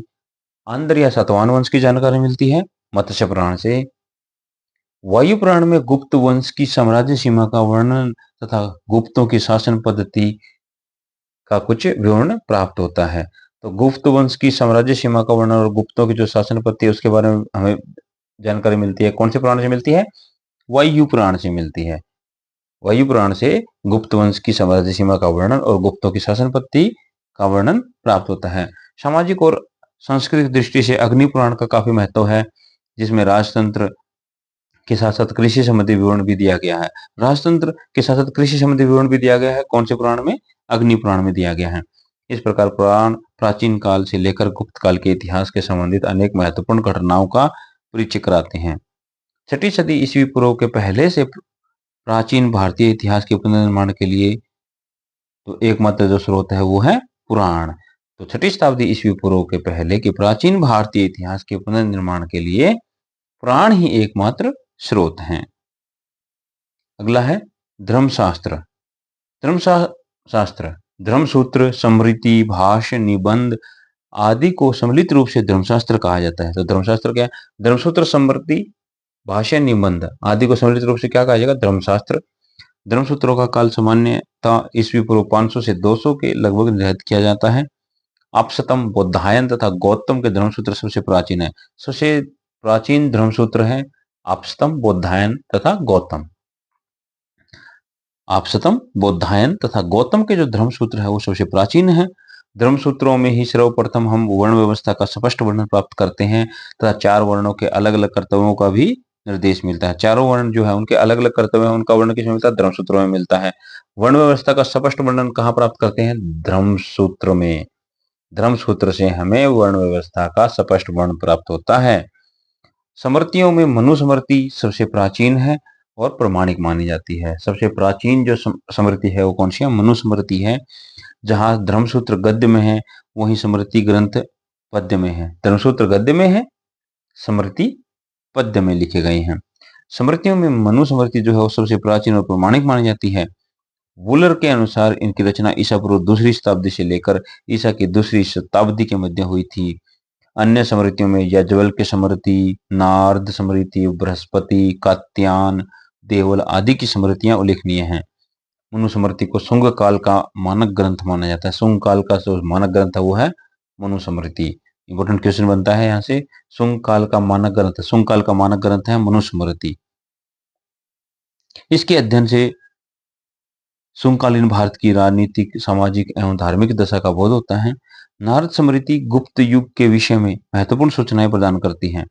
आंध्र या सातवाहन वंश की जानकारी मिलती है मत्स्य पुराण से। वायु पुराण में गुप्त वंश की साम्राज्य सीमा का वर्णन तथा गुप्तों की शासन पद्धति का कुछ विवरण प्राप्त होता है। तो गुप्त वंश की साम्राज्य सीमा का वर्णन और गुप्तों की जो शासन पद्धति है उसके बारे में हमें जानकारी मिलती है। कौन से पुराण से मिलती है? वायु पुराण से मिलती है। वायु पुराण से गुप्त वंश की साम्राज्य सीमा का वर्णन और गुप्तों की शासन पद्धति का वर्णन प्राप्त होता है। सामाजिक और सांस्कृतिक दृष्टि से अग्नि पुराण का काफी महत्व है, जिसमें राजतंत्र के साथ साथ कृषि संबंधी विवरण भी दिया गया है। राजतंत्र के साथ साथ कृषि संबंधी विवरण भी दिया गया है। कौन से पुराण में? अग्नि पुराण में दिया गया है। इस प्रकार पुराण प्राचीन काल से लेकर गुप्त काल के इतिहास के संबंधित अनेक महत्वपूर्ण घटनाओं का परिचय कराते हैं। 6ठी सदी ईस्वी पूर्व के पहले से प्राचीन भारतीय इतिहास के पुनर्निर्माण के लिए तो एकमात्र जो स्रोत है वो है पुराण। तो 6ठी शताब्दी ईस्वी पूर्व के पहले के प्राचीन भारतीय इतिहास के पुनर्निर्माण के लिए पुराण ही एकमात्र स्रोत हैं। अगला है धर्मशास्त्र। धर्मशास्त्र धर्मसूत्र, स्मृति, भाष्य, निबंध आदि को सम्मिलित रूप से धर्मशास्त्र कहा जाता है। तो धर्मशास्त्र क्या है? धर्मसूत्र, स्मृति, भाष्य, निबंध आदि को सम्मिलित रूप से क्या कहा जाएगा? धर्मशास्त्र। धर्मसूत्रों का काल सामान्यतः ईस्वी पूर्व 500 से 200 के लगभग निर्धारित किया जाता है। आपस्तम, बौद्धायन तथा गौतम के धर्मसूत्र सबसे प्राचीन है। सबसे प्राचीन धर्मसूत्र है आपस्तम, बौद्धायन तथा गौतम। आपस्तम, बौद्धायन तथा गौतम के जो धर्मसूत्र है वो सबसे प्राचीन है। धर्मसूत्रों में ही सर्वप्रथम हम वर्ण व्यवस्था का स्पष्ट वर्णन प्राप्त करते हैं तथा 4 वर्णों के अलग अलग कर्तव्यों का भी निर्देश मिलता है। चारों वर्ण जो है उनके अलग अलग कर्तव्य है, उनका वर्णन किसमें मिलता है? धर्मसूत्रों में मिलता है। वर्ण व्यवस्था का स्पष्ट वर्णन कहाँ प्राप्त करते हैं? धर्मसूत्र में। धर्मसूत्र से हमें वर्ण व्यवस्था का स्पष्ट वर्ण प्राप्त होता है। स्मृतियों में मनुस्मृति सबसे प्राचीन है। और प्रमाणिक मानी जाती है। सबसे प्राचीन जो स्मृति है वो कौन सी है? मनुस्मृति है। जहां धर्मसूत्र गद्य में है, वहीं स्मृति ग्रंथ पद्य में है। धर्मसूत्र गद्य में है, स्मृति पद्य में लिखे गए हैं। स्मृतियों में मनुस्मृति जो है वो सबसे प्राचीन और प्रमाणिक मानी जाती है। वुलर के अनुसार इनकी रचना ईसा पूर्व दूसरी शताब्दी से लेकर ईसा की दूसरी शताब्दी के मध्य हुई थी। अन्य स्मृतियों में याज्ञवल्क्य स्मृति, नारद स्मृति, बृहस्पति, कात्यायन, देवल आदि की स्मृतियां उल्लेखनीय हैं। मनुस्मृति को शुंग काल का मानक ग्रंथ माना जाता है। शुंग काल का जो मानक ग्रंथ है वो है मनुस्मृति। इंपॉर्टेंट क्वेश्चन बनता है यहाँ से, शुंग काल का मानक ग्रंथ, शुंग काल का मानक ग्रंथ है मनुस्मृति। इसके अध्ययन से शुंगकालीन भारत की राजनीतिक, सामाजिक एवं धार्मिक दशा का बोध होता है। नारद स्मृति गुप्त युग के विषय में महत्वपूर्ण सूचनाएं प्रदान करती हैं।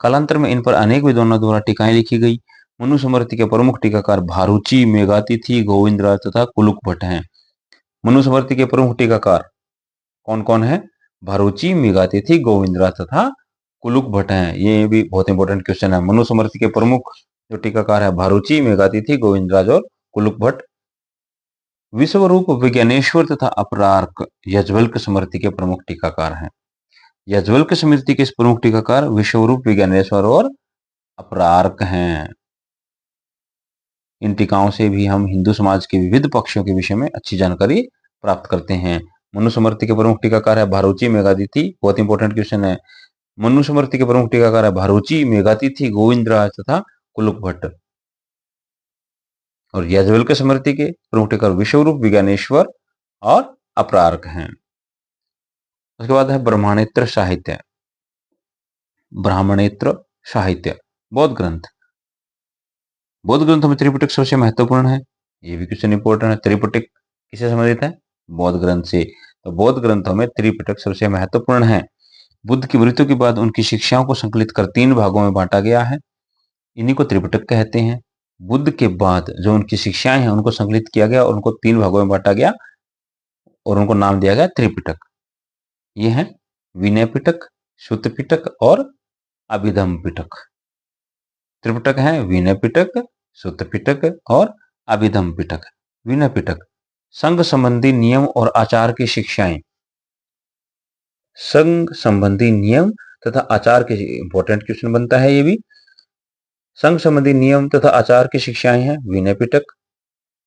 कालांतर में इन पर अनेक विद्वानों द्वारा टीकाएं लिखी गई। मनुस्मृति के प्रमुख टीकाकार भारूची, मेघातिथि, गोविंदराज तथा कुलुक भट्ट हैं। मनुस्मृति के प्रमुख टीकाकार कौन कौन है? भारूची, मेघातिथि, गोविंदराज तथा कुलुक भट्ट हैं। ये भी बहुत इंपॉर्टेंट क्वेश्चन है। मनुस्मृति के प्रमुख जो टीकाकार है भारूची, मेघातिथि, गोविंदराज और कुलुक भट्ट। विश्वरूप विज्ञानेश्वर तथा अपरार्क याज्ञवल्क्य स्मृति के प्रमुख टीकाकार हैं। याज्ञवल्क्य स्मृति के प्रमुख टीकाकार विश्वरूप विज्ञानेश्वर और अपरार्क हैं। इन टीकाओं से भी हम हिंदू समाज के विविध पक्षों के विषय में अच्छी जानकारी प्राप्त करते हैं। मनुस्मृति के प्रमुख टीकाकार है भारूची, मेघातिथि। बहुत इंपॉर्टेंट क्वेश्चन है। मनुस्मृति के प्रमुख टीकाकार है भारूची, मेघातिथि, गोविंदराज तथा कुलुक भट्ट। और याज्ञवल्क्य स्मृति के प्रमुख टीकाकार विश्वरूप विज्ञानेश्वर और अपरार्क हैं। उसके बाद है ब्राह्मणेत्र साहित्य। ब्राह्मणेत्र साहित्य बौद्ध ग्रंथ। बौद्ध ग्रंथों में त्रिपिटक सबसे महत्वपूर्ण है। ये भी क्वेश्चन इंपॉर्टेंट है। त्रिपिटक किससे संबंधित है? बौद्ध ग्रंथ से। तो बौद्ध ग्रंथों में त्रिपिटक सबसे महत्वपूर्ण है। बुद्ध की मृत्यु के बाद उनकी शिक्षाओं को संकलित कर 3 भागों में बांटा गया है। इन्हीं को त्रिपिटक कहते हैं। बुद्ध के बाद जो उनकी शिक्षाएं हैं उनको संकलित किया गया और उनको 3 भागों में बांटा गया और उनको नाम दिया गया त्रिपिटक। ये है विनय पिटक, सुत्त पिटक और अभिधम पिटक। त्रिपिटक है विनय पिटक, सुत्त पिटक और अभिधम पिटक। विनय पिटक संघ संबंधी नियम और आचार की शिक्षाएं। संघ संबंधी नियम तथा आचार के, इंपॉर्टेंट क्वेश्चन बनता है ये भी। संघ संबंधी नियम तथा आचार की शिक्षाएं हैं विनय पिटक।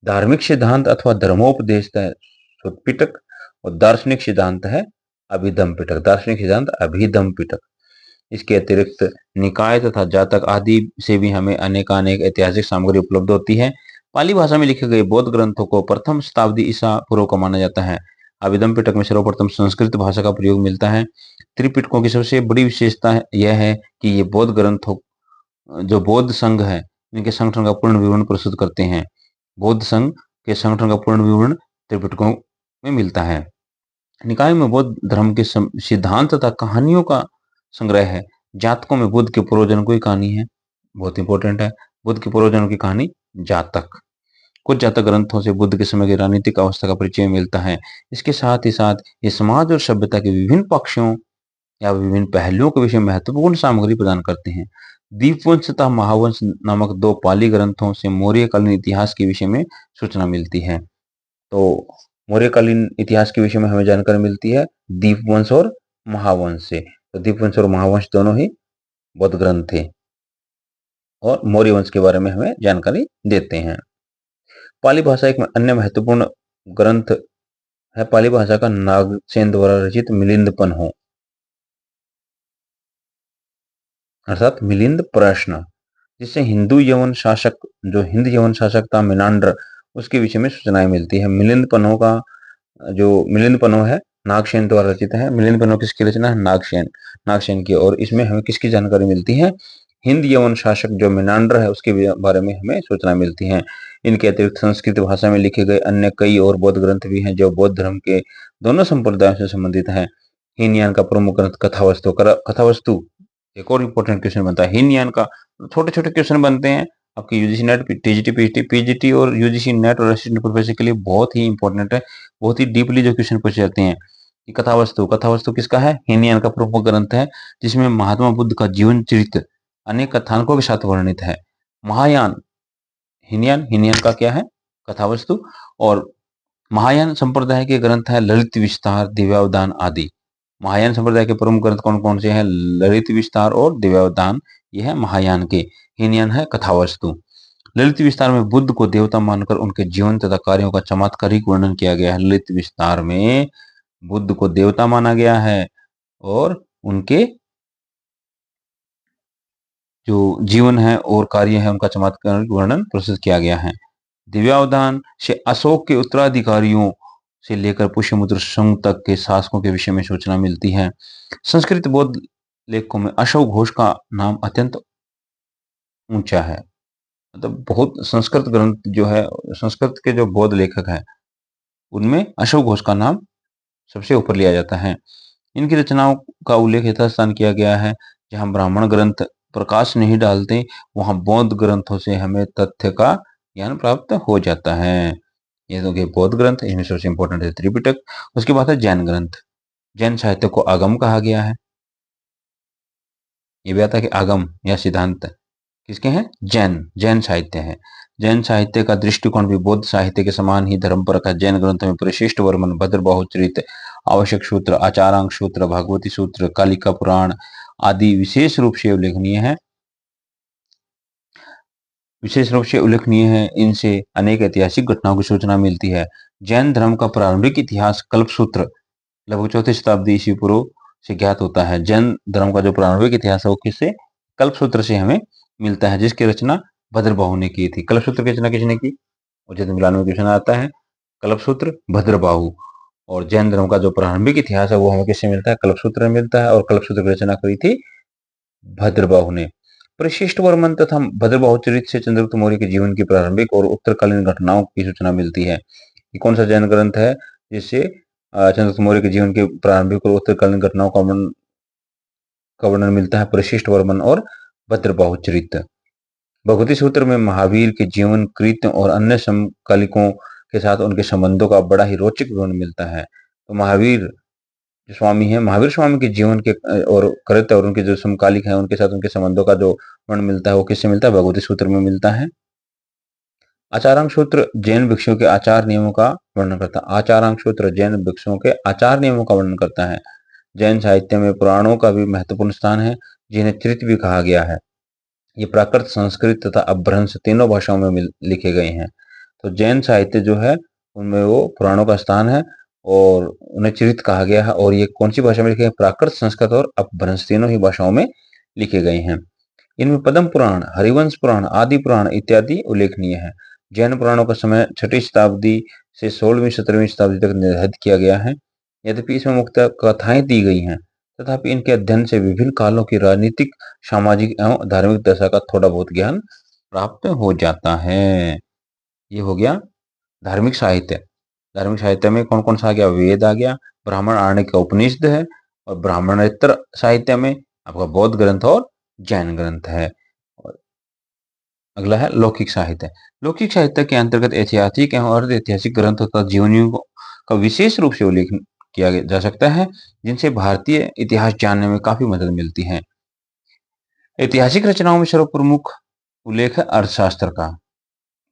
धार्मिक सिद्धांत अथवा धर्मोपदेश है सुत्त पिटक और दार्शनिक सिद्धांत है अभिधम पिटक। दार्शनिक सिद्धांत अभिधम पिटक। इसके अतिरिक्त निकाय तथा जातक आदि से भी हमें अनेकानेक ऐतिहासिक सामग्री उपलब्ध होती है। पाली भाषा में लिखे गए बौद्ध ग्रंथों को प्रथम शताब्दी ईसा पूर्व का माना जाता है। अभिधम पिटक में सर्वप्रथम संस्कृत भाषा का प्रयोग मिलता है। त्रिपिटकों की सबसे बड़ी विशेषता यह है कि ये बौद्ध ग्रंथों जो बौद्ध संघ है इनके संगठन का पूर्ण विवरण प्रस्तुत करते हैं। बौद्ध संघ के संगठन का पूर्ण विवरण त्रिपिटकों में मिलता है। निकाय में बौद्ध धर्म के सिद्धांत तथा कहानियों का संग्रह है। जातकों में बुद्ध के पूर्वजन्म की कहानी है, बहुत इंपॉर्टेंट है। बुद्ध के पूर्वजन्म की कहानी जातक। कुछ जातक ग्रंथों से बुद्ध के समय की राजनीतिक अवस्था का परिचय मिलता है। इसके साथ ही साथ ये समाज और सभ्यता के विभिन्न पक्षों या विभिन्न पहलुओं के विषय में महत्वपूर्ण सामग्री प्रदान करते हैं। दीपवंश तथा महावंश नामक 2 पाली ग्रंथों से मौर्यकालीन इतिहास के विषय में सूचना मिलती है। तो मौर्यकालीन इतिहास के विषय में हमें जानकारी मिलती है दीपवंश और महावंश से। तो दीपवंश और महावंश दोनों ही बौद्ध ग्रंथ थे और मौर्य वंश के बारे में हमें जानकारी देते हैं। पाली भाषा एक अन्य महत्वपूर्ण ग्रंथ है। पाली भाषा का नागसेन द्वारा रचित मिलिंद पन्हो अर्थात मिलिंद प्रश्न, जिससे हिंदू यवन शासक जो हिंद यवन शासक था मिनांडर, उसके विषय में सूचनाएं मिलती है। मिलिंद पन्हो का जो मिलिंद पन्हो है नागसेन द्वारा रचित है। मिलिंद पन्हो किसकी रचना है? नागसेन की। और इसमें हमें किसकी जानकारी मिलती है? हिंद यवन शासक जो मिनांडर है उसके बारे में हमें सूचना मिलती है। इनके अतिरिक्त संस्कृत भाषा में लिखे गए अन्य कई और बौद्ध ग्रंथ भी हैं जो बौद्ध धर्म के दोनों संप्रदायों से संबंधित है। हीनयान का प्रमुख ग्रंथ कथावस्तु एक और इंपॉर्टेंट क्वेश्चन बनता है। हीनयान का छोटे छोटे क्वेश्चन बनते हैं आपके यूजीसी नेट, टीजीटी, पीजीटी और यूजीसी नेट और असिस्टेंट प्रोफेसर के लिए बहुत ही इंपॉर्टेंट है। बहुत ही डीपली जो क्वेश्चन पूछे जाते हैं। कथावस्तु किसका है? हीनयान का प्रमुख ग्रंथ है जिसमें महात्मा बुद्ध का जीवन चरित्र अनेक कथानकों के साथ वर्णित है। महायान हीनयान, हीनयान का क्या है? कथावस्तु। और महायान संप्रदाय के ग्रंथ है ललित विस्तार, दिव्यावदान आदि। महायान संप्रदाय के प्रमुख ग्रंथ कौन कौन से हैं? ललित विस्तार और दिव्यावदान, ये है महायान के। हीनयान है कथावस्तु। ललित विस्तार में बुद्ध को देवता मानकर उनके जीवन तथा कार्यों का चमत्कारिक वर्णन किया गया है। ललित विस्तार में बुद्ध को देवता माना गया है और उनके जो जीवन है और कार्य है उनका चमत्कारिक वर्णन प्रस्तुत किया गया है। दिव्यावधान से अशोक के उत्तराधिकारियों से लेकर पुष्यमित्र संघ तक के शासकों के विषय में सूचना मिलती है। संस्कृत बौद्ध लेखों में अशोक घोष का नाम अत्यंत ऊंचा है। मतलब बहुत संस्कृत ग्रंथ जो है, संस्कृत के जो बौद्ध लेखक हैं उनमें अशोक घोष का नाम सबसे ऊपर लिया जाता है। इनकी रचनाओं का उल्लेख यथास्थान किया गया है। जहाँ ब्राह्मण ग्रंथ प्रकाश नहीं डालते, वहाँ बौद्ध ग्रंथों से हमें तथ्य का ज्ञान प्राप्त हो जाता है। ये तो के बौद्ध ग्रंथ, इनमें सबसे इंपॉर्टेंट है त्रिपिटक। उसके बाद है जैन ग्रंथ। जैन साहित्य को आगम कहा गया है। ये भी आता है कि आगम या सिद्धांत किसके हैं? जैन, जैन साहित्य है। जैन साहित्य का दृष्टिकोण भी बौद्ध साहित्य के समान ही धर्मपरक है। जैन ग्रंथों में परिशिष्ट वर्मन, भद्रबाहु चरित, आवश्यक सूत्र, आचारांक सूत्र, भागवती सूत्र, कालिका पुराण आदि विशेष रूप से उल्लेखनीय है। इनसे अनेक ऐतिहासिक घटनाओं की सूचना मिलती है। जैन धर्म का प्रारंभिक इतिहास कल्पसूत्र लगभग 4वीं शताब्दी ईस्वी पूर्व से ज्ञात होता है। जैन धर्म का जो प्रारंभिक इतिहास है वो किससे? कल्पसूत्र से हमें मिलता है, जिसकी रचना भद्रबाहु ने की थी। कल्पसूत्र की रचना किसने की? उचित मिलान में क्वेश्चन आता है, कल्पसूत्र भद्रबाहु। और जैन धर्म का जो प्रारंभिक इतिहास है वो हमें किससे मिलता है? कल्पसूत्र में मिलता है। और कल्पसूत्र की रचना करी थी भद्रबाहु ने। परिशिष्ट वर्मन तथा भद्रबाहु चरित से चंद्रगुप्त मौर्य के जीवन की प्रारंभिक और उत्तरकालीन घटनाओं की सूचना मिलती है। ये कौन सा जैन ग्रंथ है जिससे चंद्रगुप्त मौर्य के जीवन के प्रारंभिक और उत्तरकालीन घटनाओं का वर्णन मिलता है? परिशिष्ट वर्मन और भद्रबाहु चरित। भगवती सूत्र में महावीर के जीवन, कृत्य और अन्य समकालिकों के साथ उनके संबंधों का बड़ा ही रोचक विवरण मिलता है। तो महावीर जो स्वामी है, महावीर स्वामी के जीवन के और कृत्य और उनके जो समकालिक हैं उनके साथ उनके संबंधों का जो वर्णन मिलता है वो किससे मिलता है? भगवती सूत्र में मिलता है। आचारांक सूत्र जैन भिक्षुओं के आचार नियमों का वर्णन करता है। आचारांक सूत्र जैन भिक्षुओं के आचार नियमों का वर्णन करता है। जैन साहित्य में पुराणों का भी महत्वपूर्ण स्थान है, जिन्हें चरित भी कहा गया है। ये प्राकृत, संस्कृत तथा अपभ्रंश तीनों भाषाओं में लिखे गए हैं। तो जैन साहित्य जो है उनमें वो पुराणों का स्थान है और उन्हें चरित कहा गया है। और ये कौन सी भाषा में लिखे हैं? प्राकृत, संस्कृत और अपभ्रंश तीनों ही भाषाओं में लिखे गए हैं। इनमें पद्म पुराण, हरिवंश पुराण, आदि पुराण इत्यादि उल्लेखनीय है। जैन पुराणों का समय 6वीं शताब्दी से 16वीं 17वीं शताब्दी तक निर्धारित किया गया है। यद्यपि इसमें मुख्यतः कथाएं दी गई हैं, तथापि इनके अध्ययन से विभिन्न कालों की राजनीतिक, सामाजिक एवं धार्मिक दशा का थोड़ा बहुत ज्ञान प्राप्त हो जाता है। ये हो गया धार्मिक साहित्य। धार्मिक साहित्य में कौन कौन सा आ गया? वेद आ गया, ब्राह्मण आरण्यक का उपनिषद है, और ब्राह्मणेतर साहित्य में आपका बौद्ध ग्रंथ और जैन ग्रंथ है। और अगला है लौकिक साहित्य। लौकिक साहित्य के अंतर्गत ऐतिहासिक एवं अर्ध ऐतिहासिक ग्रंथ तथा जीवनियों का विशेष रूप से उल्लेख किया जा सकता है, जिनसे भारतीय इतिहास जानने में काफी मदद मिलती है। ऐतिहासिक रचनाओं में सर्वप्रमुख उल्लेख है अर्थशास्त्र का।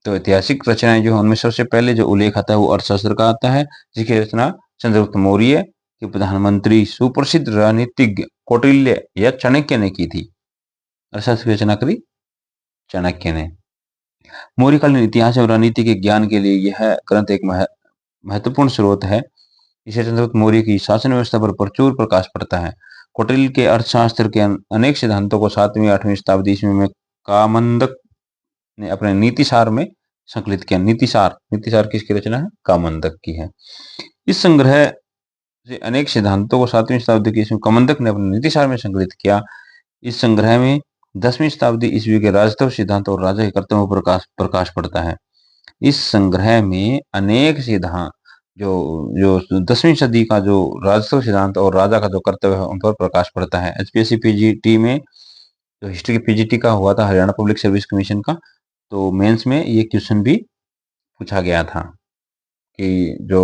तो ऐतिहासिक रचनाएं जो है उनमें सबसे पहले जो उल्लेख आता है वो अर्थशास्त्र का आता है, जिसकी रचना चंद्रगुप्त मौर्य के प्रधानमंत्री सुप्रसिद्ध राजनीतिज्ञ कौटिल्य या चाणक्य ने की थी। अर्थशास्त्र की रचना करी चाणक्य ने। मौर्यकालीन इतिहास और राजनीति के ज्ञान के लिए यह ग्रंथ एक महत्वपूर्ण स्रोत है। इसे चंद्रगुप्त मौर्य की शासन व्यवस्था पर प्रचुर प्रकाश पड़ता है। कौटिल्य के अर्थशास्त्र के अनेक सिद्धांतों को 7वीं 8वीं शताब्दी ईस्वी में कामंदक ने अपने नीतिसार में संकलित किया। नीतिसार, नीतिसार किसकी रचना है? कामंदक की है। इस संग्रह से अनेक सिद्धांतों को 7वीं शताब्दी के ईस्वी में कामंदक ने अपने नीतिसार में संकलित किया। इस संग्रह में 10वीं शताब्दी ईस्वी के राजतत्व सिद्धांत और राजा के कर्तव्यों पर प्रकाश पड़ता है। इस संग्रह में अनेक सिद्धांत जो जो 10वीं सदी का जो राजतत्व सिद्धांत और राजा का जो कर्तव्य है उन पर प्रकाश पड़ता है। एचपीएससी पीजीटी में जो हिस्ट्री की पीजीटी का हुआ था, हरियाणा पब्लिक सर्विस कमीशन का, तो मेंस में ये क्वेश्चन भी पूछा गया था कि जो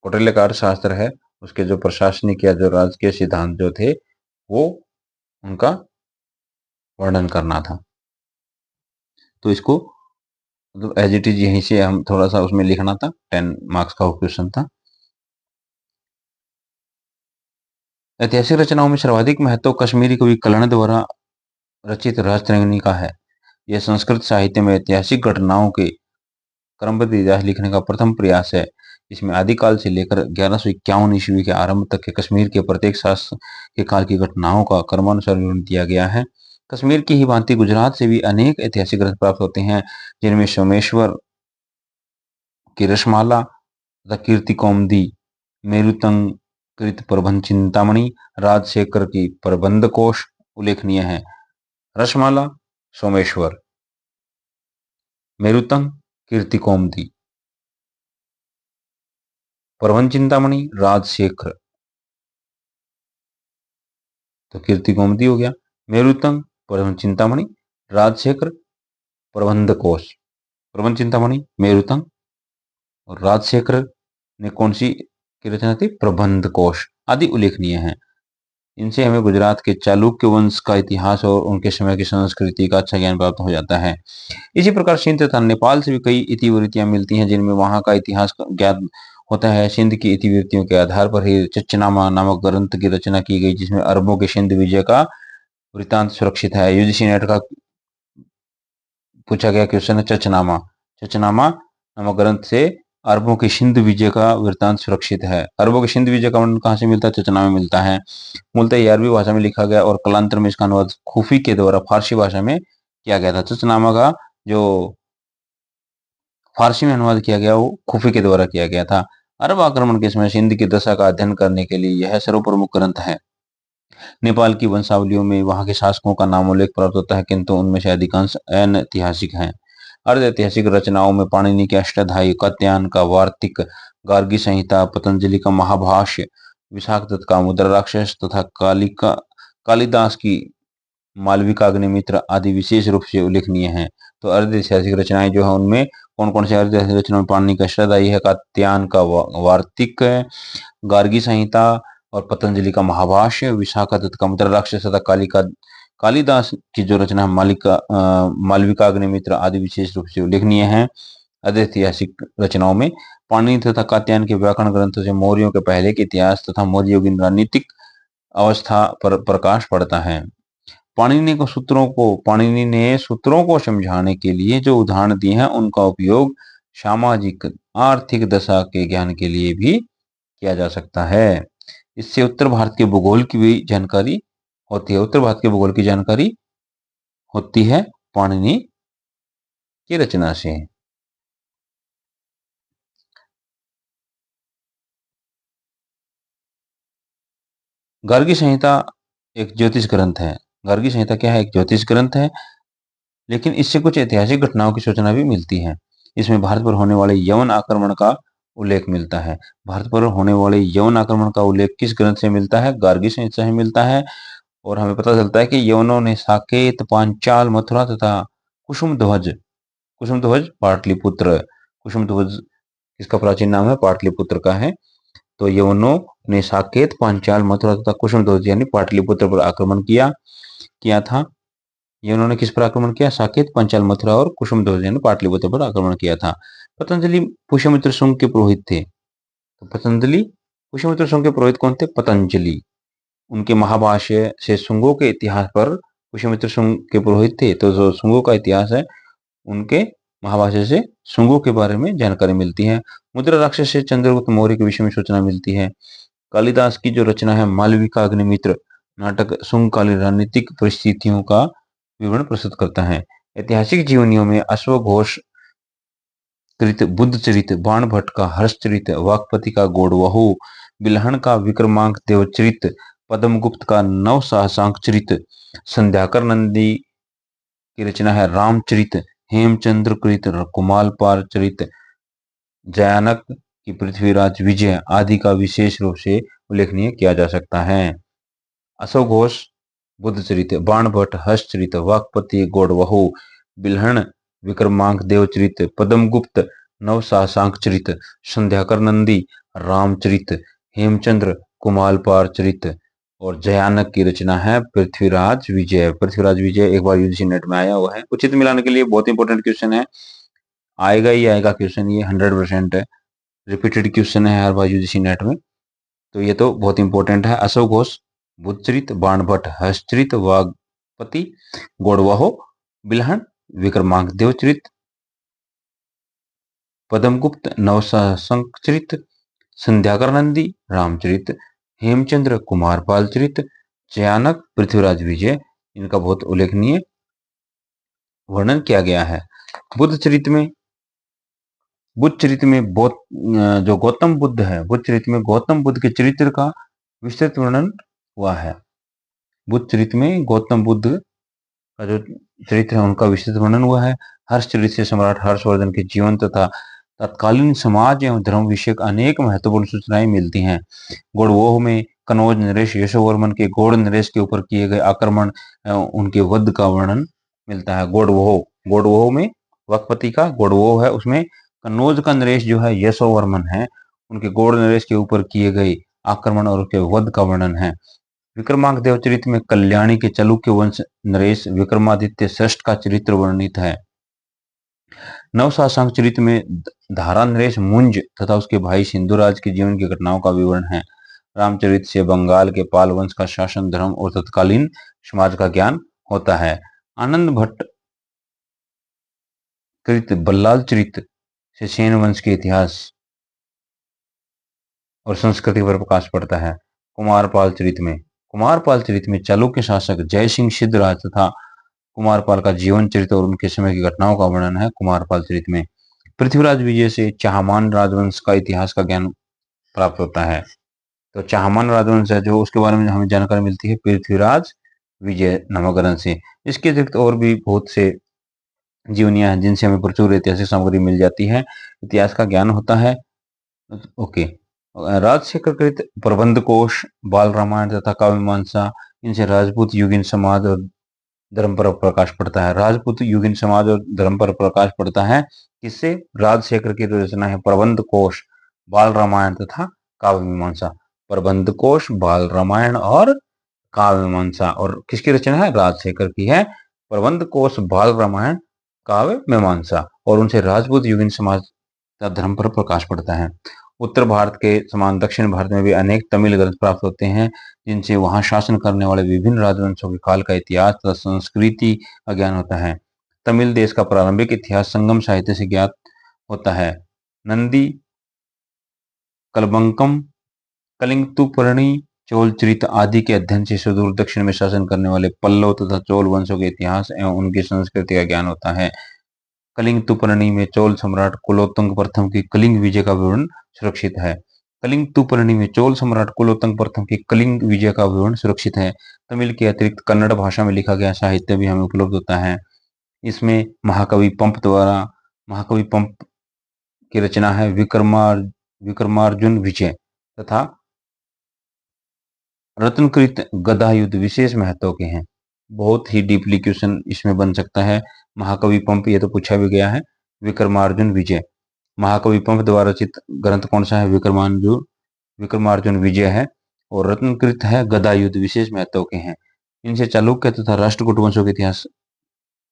कौटिल्य का अर्थशास्त्र है उसके जो प्रशासनिक या जो राजकीय सिद्धांत जो थे वो उनका वर्णन करना था। तो इसको मतलब एज इट इज यहीं से हम थोड़ा सा उसमें लिखना था, 10 मार्क्स का क्वेश्चन था। ऐतिहासिक रचनाओं में सर्वाधिक महत्व कश्मीरी कवि कर्ण द्वारा रचित राजतरंगिणी का है। यह संस्कृत साहित्य में ऐतिहासिक घटनाओं के क्रमबद्ध इतिहास लिखने का प्रथम प्रयास है। इसमें आदिकाल से लेकर 1151 ईस्वी के आरंभ तक के कश्मीर के प्रत्येक शासक के काल की घटनाओं का क्रमानुसार विवरण दिया गया है। कश्मीर की ही भांति गुजरात से भी अनेक ऐतिहासिक ग्रंथ प्राप्त होते हैं, जिनमें सोमेश्वर की रसमाला तथा कीर्ति कौमुदी, मेरुतंग कृत प्रबंध चिंतामणि, राजशेखर की प्रबंध कोश उल्लेखनीय है। रसमाला, सोमेश्वर, मेरुतंग, कीर्ति कौमुदी, प्रबंध चिंतामणि, राजशेखर, तो कीर्ति कौमुदी हो गया, मेरुतंग, प्रबंध चिंतामणि, राजशेखर, प्रबंध कोश। प्रबंध चिंतामणि, मेरुतंग और राजशेखर ने कौन सी की रचना थी? प्रबंध कोश आदि उल्लेखनीय है। इनसे हमें गुजरात के चालुक्य वंश का इतिहास और उनके समय की संस्कृति का अच्छा ज्ञान प्राप्त हो जाता है। इसी प्रकार सिंध तथा नेपाल से भी कई इतिवृत्तियां मिलती हैं, जिनमें वहां का इतिहास ज्ञात होता है। सिंध की इतिवृत्तियों के आधार पर ही चच्चनामा नामक ग्रंथ की रचना की गई, जिसमें अरबों के सिंध विजय का वृत्तांत सुरक्षित है। यूजीसी नेट का पूछा गया क्वेश्चन है चचनामा। चचनामा नामक ग्रंथ से अरबों के सिंध विजय का वृत्तांत सुरक्षित है। अरबों के सिंध विजय का वर्णन कहाँ से मिलता है? चचनामा में मिलता है। मूलतः ये अरबी भाषा में लिखा गया और कालांतर में इसका अनुवाद खूफी के द्वारा फारसी भाषा में किया गया था। चचनामा का जो फारसी में अनुवाद किया गया वो खूफी के द्वारा किया गया था। अरब आक्रमण के समय सिंध की दशा का अध्ययन करने के लिए यह सर्वप्रमुख ग्रंथ है। नेपाल की वंशावलियों में वहां के शासकों का नाम उल्लेख प्राप्त होता है, किंतु उनमें से अधिकांश अनैतिहासिक हैं। अर्ध ऐतिहासिक रचनाओं में पाणिनि के अष्टाध्यायी, कात्यायन का वार्तिक, गार्गी संहिता, पतंजलि का महाभाष्य, विशाखदत्त का मुद्राराक्षस तथा कालिदास की मालविकाग्निमित्र आदि विशेष रूप से उल्लेखनीय हैं। तो अर्ध ऐतिहासिक रचनाएं जो है उनमें कौन कौन से अर्ध ऐतिहासिक रचनाओं में पाणिनि का अष्टाध्यायी है, कात्यायन का वार्तिक है, गार्गी संहिता और पतंजलि का महाभाष्य, विशाखदत्त का मुद्राराक्षस तथा कालिदास की जो रचना है मालविकाग्निमित्र आदि विशेष रूप से उल्लेखनीय है। ऐतिहासिक रचनाओं में पाणिनि तथा कात्यायन के व्याकरण ग्रंथों से मौर्यों के पहले के इतिहास तथा मौर्य युग की राजनीतिक अवस्था पर प्रकाश पड़ता है। पाणिनि ने सूत्रों को समझाने के लिए जो उदाहरण दिए हैं उनका उपयोग सामाजिक आर्थिक दशा के ज्ञान के लिए भी किया जा सकता है। इससे उत्तर भारत के भूगोल की भी जानकारी होती है। उत्तर भारत के भूगोल की जानकारी होती है पाणिनि की रचना से। गार्गी संहिता एक ज्योतिष ग्रंथ है। गार्गी संहिता क्या है? एक ज्योतिष ग्रंथ है, लेकिन इससे कुछ ऐतिहासिक घटनाओं की सूचना भी मिलती है। इसमें भारत पर होने वाले यवन आक्रमण का उल्लेख मिलता है। भारत पर होने वाले यवन आक्रमण का उल्लेख किस ग्रंथ से मिलता है? गार्गी संहिता से मिलता है। और हमें पता चलता है कि यवनों ने साकेत, पांचाल, मथुरा तथा कुसुमध्वज कुसुमध्वज पाटलिपुत्र, कुसुमध्वज इसका प्राचीन नाम है, पाटलिपुत्र का है। तो यवनों ने साकेत, पांचाल, मथुरा तथा कुसुमध्वज यानी पाटलिपुत्र पर आक्रमण किया था। ये उन्होंने किस पर आक्रमण किया? साकेत, पंचाल, मथुरा और कुसुमध्वज यानी पाटलिपुत्र पर आक्रमण किया था। पतंजलि पुष्यमित्र शुंग के पुरोहित थे। तो पतंजलि पुष्यमित्र शुंग के पुरोहित कौन थे? पतंजलि। उनके महाभाष्य से शुंगों के इतिहास पर पुष्यमित्र शुंग के पुरोहित थे। तो जो शुंगों का इतिहास है उनके महाभाष्य से शुंगों के बारे में जानकारी मिलती है। मुद्रा राक्षस से चंद्रगुप्त मौर्य के विषय में सूचना मिलती है। कालिदास की जो रचना है मालविका अग्निमित्र नाटक शुंगकालीन राजनीतिक परिस्थितियों का विवरण प्रस्तुत करता है। ऐतिहासिक जीवनियों में अश्वघोष कृत बुद्धचरित, बाणभट्ट का हर्षचरित, वाकपति का गौड़वहु, बिल्हण का विक्रमांक देवचरित, पद्मगुप्त का नव साहसांक चरित, संध्याकर नंदी की रचना है रामचरित, हेमचंद्र कृत कुमालपार चरित, जयानक की पृथ्वीराज विजय आदि का विशेष रूप से उल्लेखनीय किया जा सकता है। अश्वघोष बुद्धचरित, बाणभट्ट हर्षचरित, वाकपति गौड़वहु, बिल्हण विक्रमांक देवचरित, पद्मगुप्त नव साहसांक चरित, संध्याकर नंदी रामचरित, हेमचंद्र कुमालपार चरित और जयानक की रचना है पृथ्वीराज विजय। पृथ्वीराज विजय एक बार यूजीसी नेट में आया हुआ है। उचित मिलाने के लिए बहुत इंपॉर्टेंट क्वेश्चन है। आएगा ही आएगा क्वेश्चन, ये 100% है, रिपीटेड क्वेश्चन है हर बार यूजीसी नेट में, तो ये तो बहुत इंपॉर्टेंट है। अशोक घोष, बुद्धचरित, बाणभट्ट, हर्षचरित, वागपति, गौड़वाहो, बिल्हण, विक्रमांकदेव चरित, पद्मगुप्त, नवशंखचरित, संध्याकर नंदी, रामचरित, हेमचंद्र कुमारपाल चरित, चयानक, पृथ्वीराज विजय, इनका बहुत उल्लेखनीय वर्णन किया गया है। बुद्ध चरित में जो गौतम बुद्ध है, बुद्ध चरित में गौतम बुद्ध के चरित्र का विस्तृत वर्णन हुआ है। बुद्ध चरित में गौतम बुद्ध का जो चरित्र है उनका विस्तृत वर्णन हुआ है। हर्ष चरित से सम्राट हर्षवर्धन के जीवन तथा तत्कालीन समाज एवं धर्म विषयक अनेक महत्वपूर्ण सूचनाएं मिलती हैं। गौड़वोह में कनौज नरेश यशोवर्मन के गौड़ नरेश के ऊपर किए गए आक्रमण एवं उनके वध का वर्णन मिलता है। गौड़वोह में वकपति का गौड़वोह है, उसमें कन्नौज का नरेश जो है यशोवर्मन है, उनके गौड़ नरेश के ऊपर किए गए आक्रमण और उसके वध का वर्णन है। विक्रमांक देवचरित में कल्याणी के चालुक्य वंश नरेश विक्रमादित्य श्रेष्ठ का चरित्र वर्णित है। नवशासंक चरित में धारा नरेश मुंज तथा उसके भाई सिंधुराज के जीवन की घटनाओं का विवरण है। रामचरित से बंगाल के पाल वंश का शासन, धर्म और तत्कालीन समाज का ज्ञान होता है। आनंद भट्ट कृत बल्लाल चरित से सेन वंश के इतिहास और संस्कृति पर प्रकाश पड़ता है। कुमारपाल चरित में चालुक्य शासक जय सिंह सिद्धराज तथा कुमारपाल का जीवन चरित्र और उनके समय की घटनाओं का वर्णन है कुमारपाल चरित में। पृथ्वीराज विजय से चाहमान राजवंश का इतिहास का ज्ञान प्राप्त होता है। तो चाहमान राजवंश है जो, उसके बारे में हमें जानकारी मिलती है पृथ्वीराज विजय नामक ग्रंथ से। इसके अतिरिक्त और भी बहुत से जीवनियां हैं जिनसे हमें प्रचुर ऐतिहासिक सामग्री मिल जाती है, इतिहास का ज्ञान होता है। ओके, राजशेखर कृत प्रबंध कोश, बाल रामायण तथा काव्य मीमांसा, इनसे राजपूत युगीन समाज और धर्म पर प्रकाश पड़ता है। राजपूत युगीन समाज और धर्म पर प्रकाश पड़ता है किससे? राजशेखर की जो रचना है प्रबंध कोश, बाल रामायण तथा काव्य मीमांसा। प्रबंध कोश, बाल रामायण और काव्य मीमांसा, और किसकी रचना है? राजशेखर की है। प्रबंध कोश, बाल रामायण, काव्य मीमांसा, और उनसे राजपूत युगीन समाज का धर्म पर प्रकाश पड़ता है। उत्तर भारत के समान दक्षिण भारत में भी अनेक तमिल ग्रंथ प्राप्त होते हैं जिनसे वहां शासन करने वाले विभिन्न राजवंशों के काल का इतिहास तथा संस्कृति का ज्ञान होता है। तमिल देश का प्रारंभिक इतिहास संगम साहित्य से ज्ञात होता है। नंदी, कलबंकम, कलिंगतुपर्णी, चोल चरित आदि के अध्ययन से सुदूर दक्षिण में शासन करने वाले पल्लव तथा चोल वंशों के इतिहास एवं उनकी संस्कृति का ज्ञान होता है। कलिंगतुपर्णी में चोल सम्राट कुलोत्तुंग प्रथम की कलिंग विजय का विवरण सुरक्षित है। कलिंगतुपर्णी में चोल सम्राट कुलोत्तुंग प्रथम की कलिंग विजय का विवरण सुरक्षित है। तमिल के अतिरिक्त कन्नड़ भाषा में लिखा गया साहित्य भी हमें उपलब्ध होता है। इसमें महाकवि पंप की रचना है विक्रमार्जुन विजय तथा रत्नकृत गदा युद्ध विशेष महत्व के हैं। बहुत ही डीपली क्वेश्चन इसमें बन सकता है। महाकवि पंप, ये तो पूछा भी गया है। विक्रमार्जुन विजय, महाकवि पंप द्वारा रचित ग्रंथ कौन सा है? विक्रमार्जुन विजय है। और रत्नकृत है गदा युद्ध विशेष महत्व के हैं। इनसे चालुक्य तथा राष्ट्रकूट वंशों के इतिहास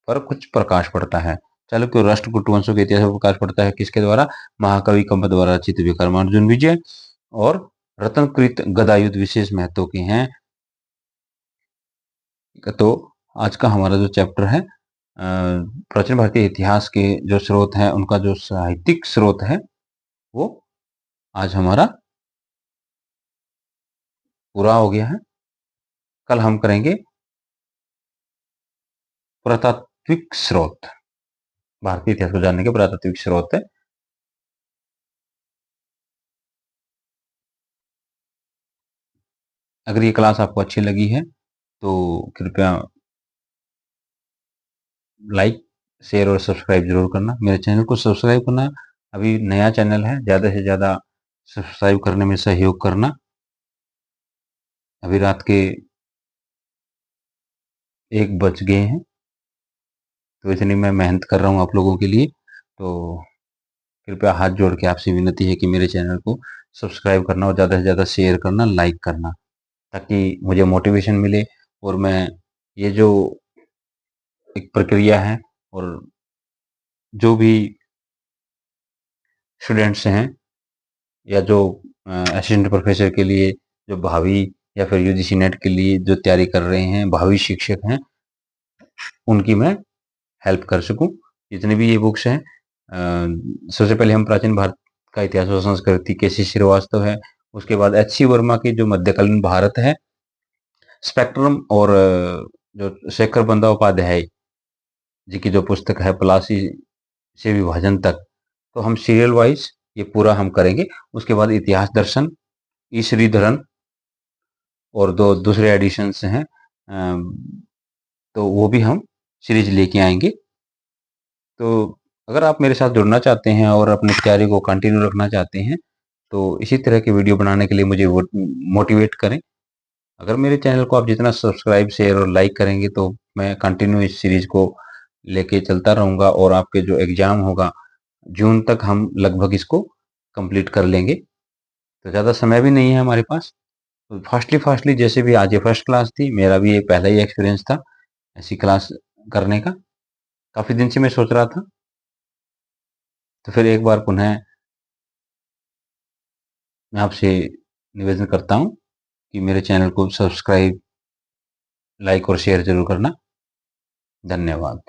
पर कुछ प्रकाश पड़ता है। चालुक्य और राष्ट्रकूट वंशों के इतिहास पर प्रकाश पड़ता है किसके द्वारा? महाकवि कंप द्वारा रचित विक्रमार्जुन विजय और रत्नकृत गदा युद्ध विशेष महत्व के हैं। तो आज का हमारा जो चैप्टर है प्राचीन भारतीय इतिहास के जो स्रोत हैं, उनका जो साहित्यिक स्रोत है वो आज हमारा पूरा हो गया है। कल हम करेंगे पुरातात्विक स्रोत, भारतीय इतिहास को जानने के पुरातात्विक स्रोत है। अगर ये क्लास आपको अच्छी लगी है तो कृपया लाइक, शेयर और सब्सक्राइब जरूर करना। मेरे चैनल को सब्सक्राइब करना, अभी नया चैनल है, ज़्यादा से ज़्यादा सब्सक्राइब करने में सहयोग करना। अभी रात के 1 बज गए हैं, तो इतनी मैं मेहनत कर रहा हूँ आप लोगों के लिए। तो कृपया हाथ जोड़ के आपसे विनती है कि मेरे चैनल को सब्सक्राइब करना और ज़्यादा से ज़्यादा शेयर करना, लाइक करना, ताकि मुझे मोटिवेशन मिले और मैं ये जो एक प्रक्रिया है और जो भी स्टूडेंट्स हैं या जो असिस्टेंट प्रोफेसर के लिए जो भावी या फिर यूजीसी नेट के लिए जो तैयारी कर रहे हैं, भावी शिक्षक हैं, उनकी मैं हेल्प कर सकूं। जितने भी ये बुक्स हैं, सबसे पहले हम प्राचीन भारत का इतिहास और संस्कृति केसी श्रीवास्तव है, उसके बाद एच सी वर्मा की जो मध्यकालीन भारत है, स्पेक्ट्रम, और जो शेखर बंदोपाध्याय जी की जो पुस्तक है प्लासी से विभाजन तक, तो हम सीरियल वाइज ये पूरा हम करेंगे। उसके बाद इतिहास दर्शन, ई श्रीधरन, और दो दूसरे एडिशंस हैं, तो वो भी हम सीरीज लेके आएंगे। तो अगर आप मेरे साथ जुड़ना चाहते हैं और अपनी तैयारी को कंटिन्यू रखना चाहते हैं, तो इसी तरह के वीडियो बनाने के लिए मुझे मोटिवेट करें। अगर मेरे चैनल को आप जितना सब्सक्राइब, शेयर और लाइक करेंगे, तो मैं कंटिन्यू इस सीरीज को लेके चलता रहूँगा, और आपके जो एग्ज़ाम होगा जून तक हम लगभग इसको कंप्लीट कर लेंगे। तो ज़्यादा समय भी नहीं है हमारे पास। तो फास्टली फास्टली, जैसे भी आज ये फर्स्ट क्लास थी, मेरा भी ये पहला ही एक्सपीरियंस था ऐसी क्लास करने का। काफ़ी दिन से मैं सोच रहा था। तो फिर एक बार पुनः मैं आपसे निवेदन करता हूँ कि मेरे चैनल को सब्सक्राइब, लाइक और शेयर ज़रूर करना। धन्यवाद।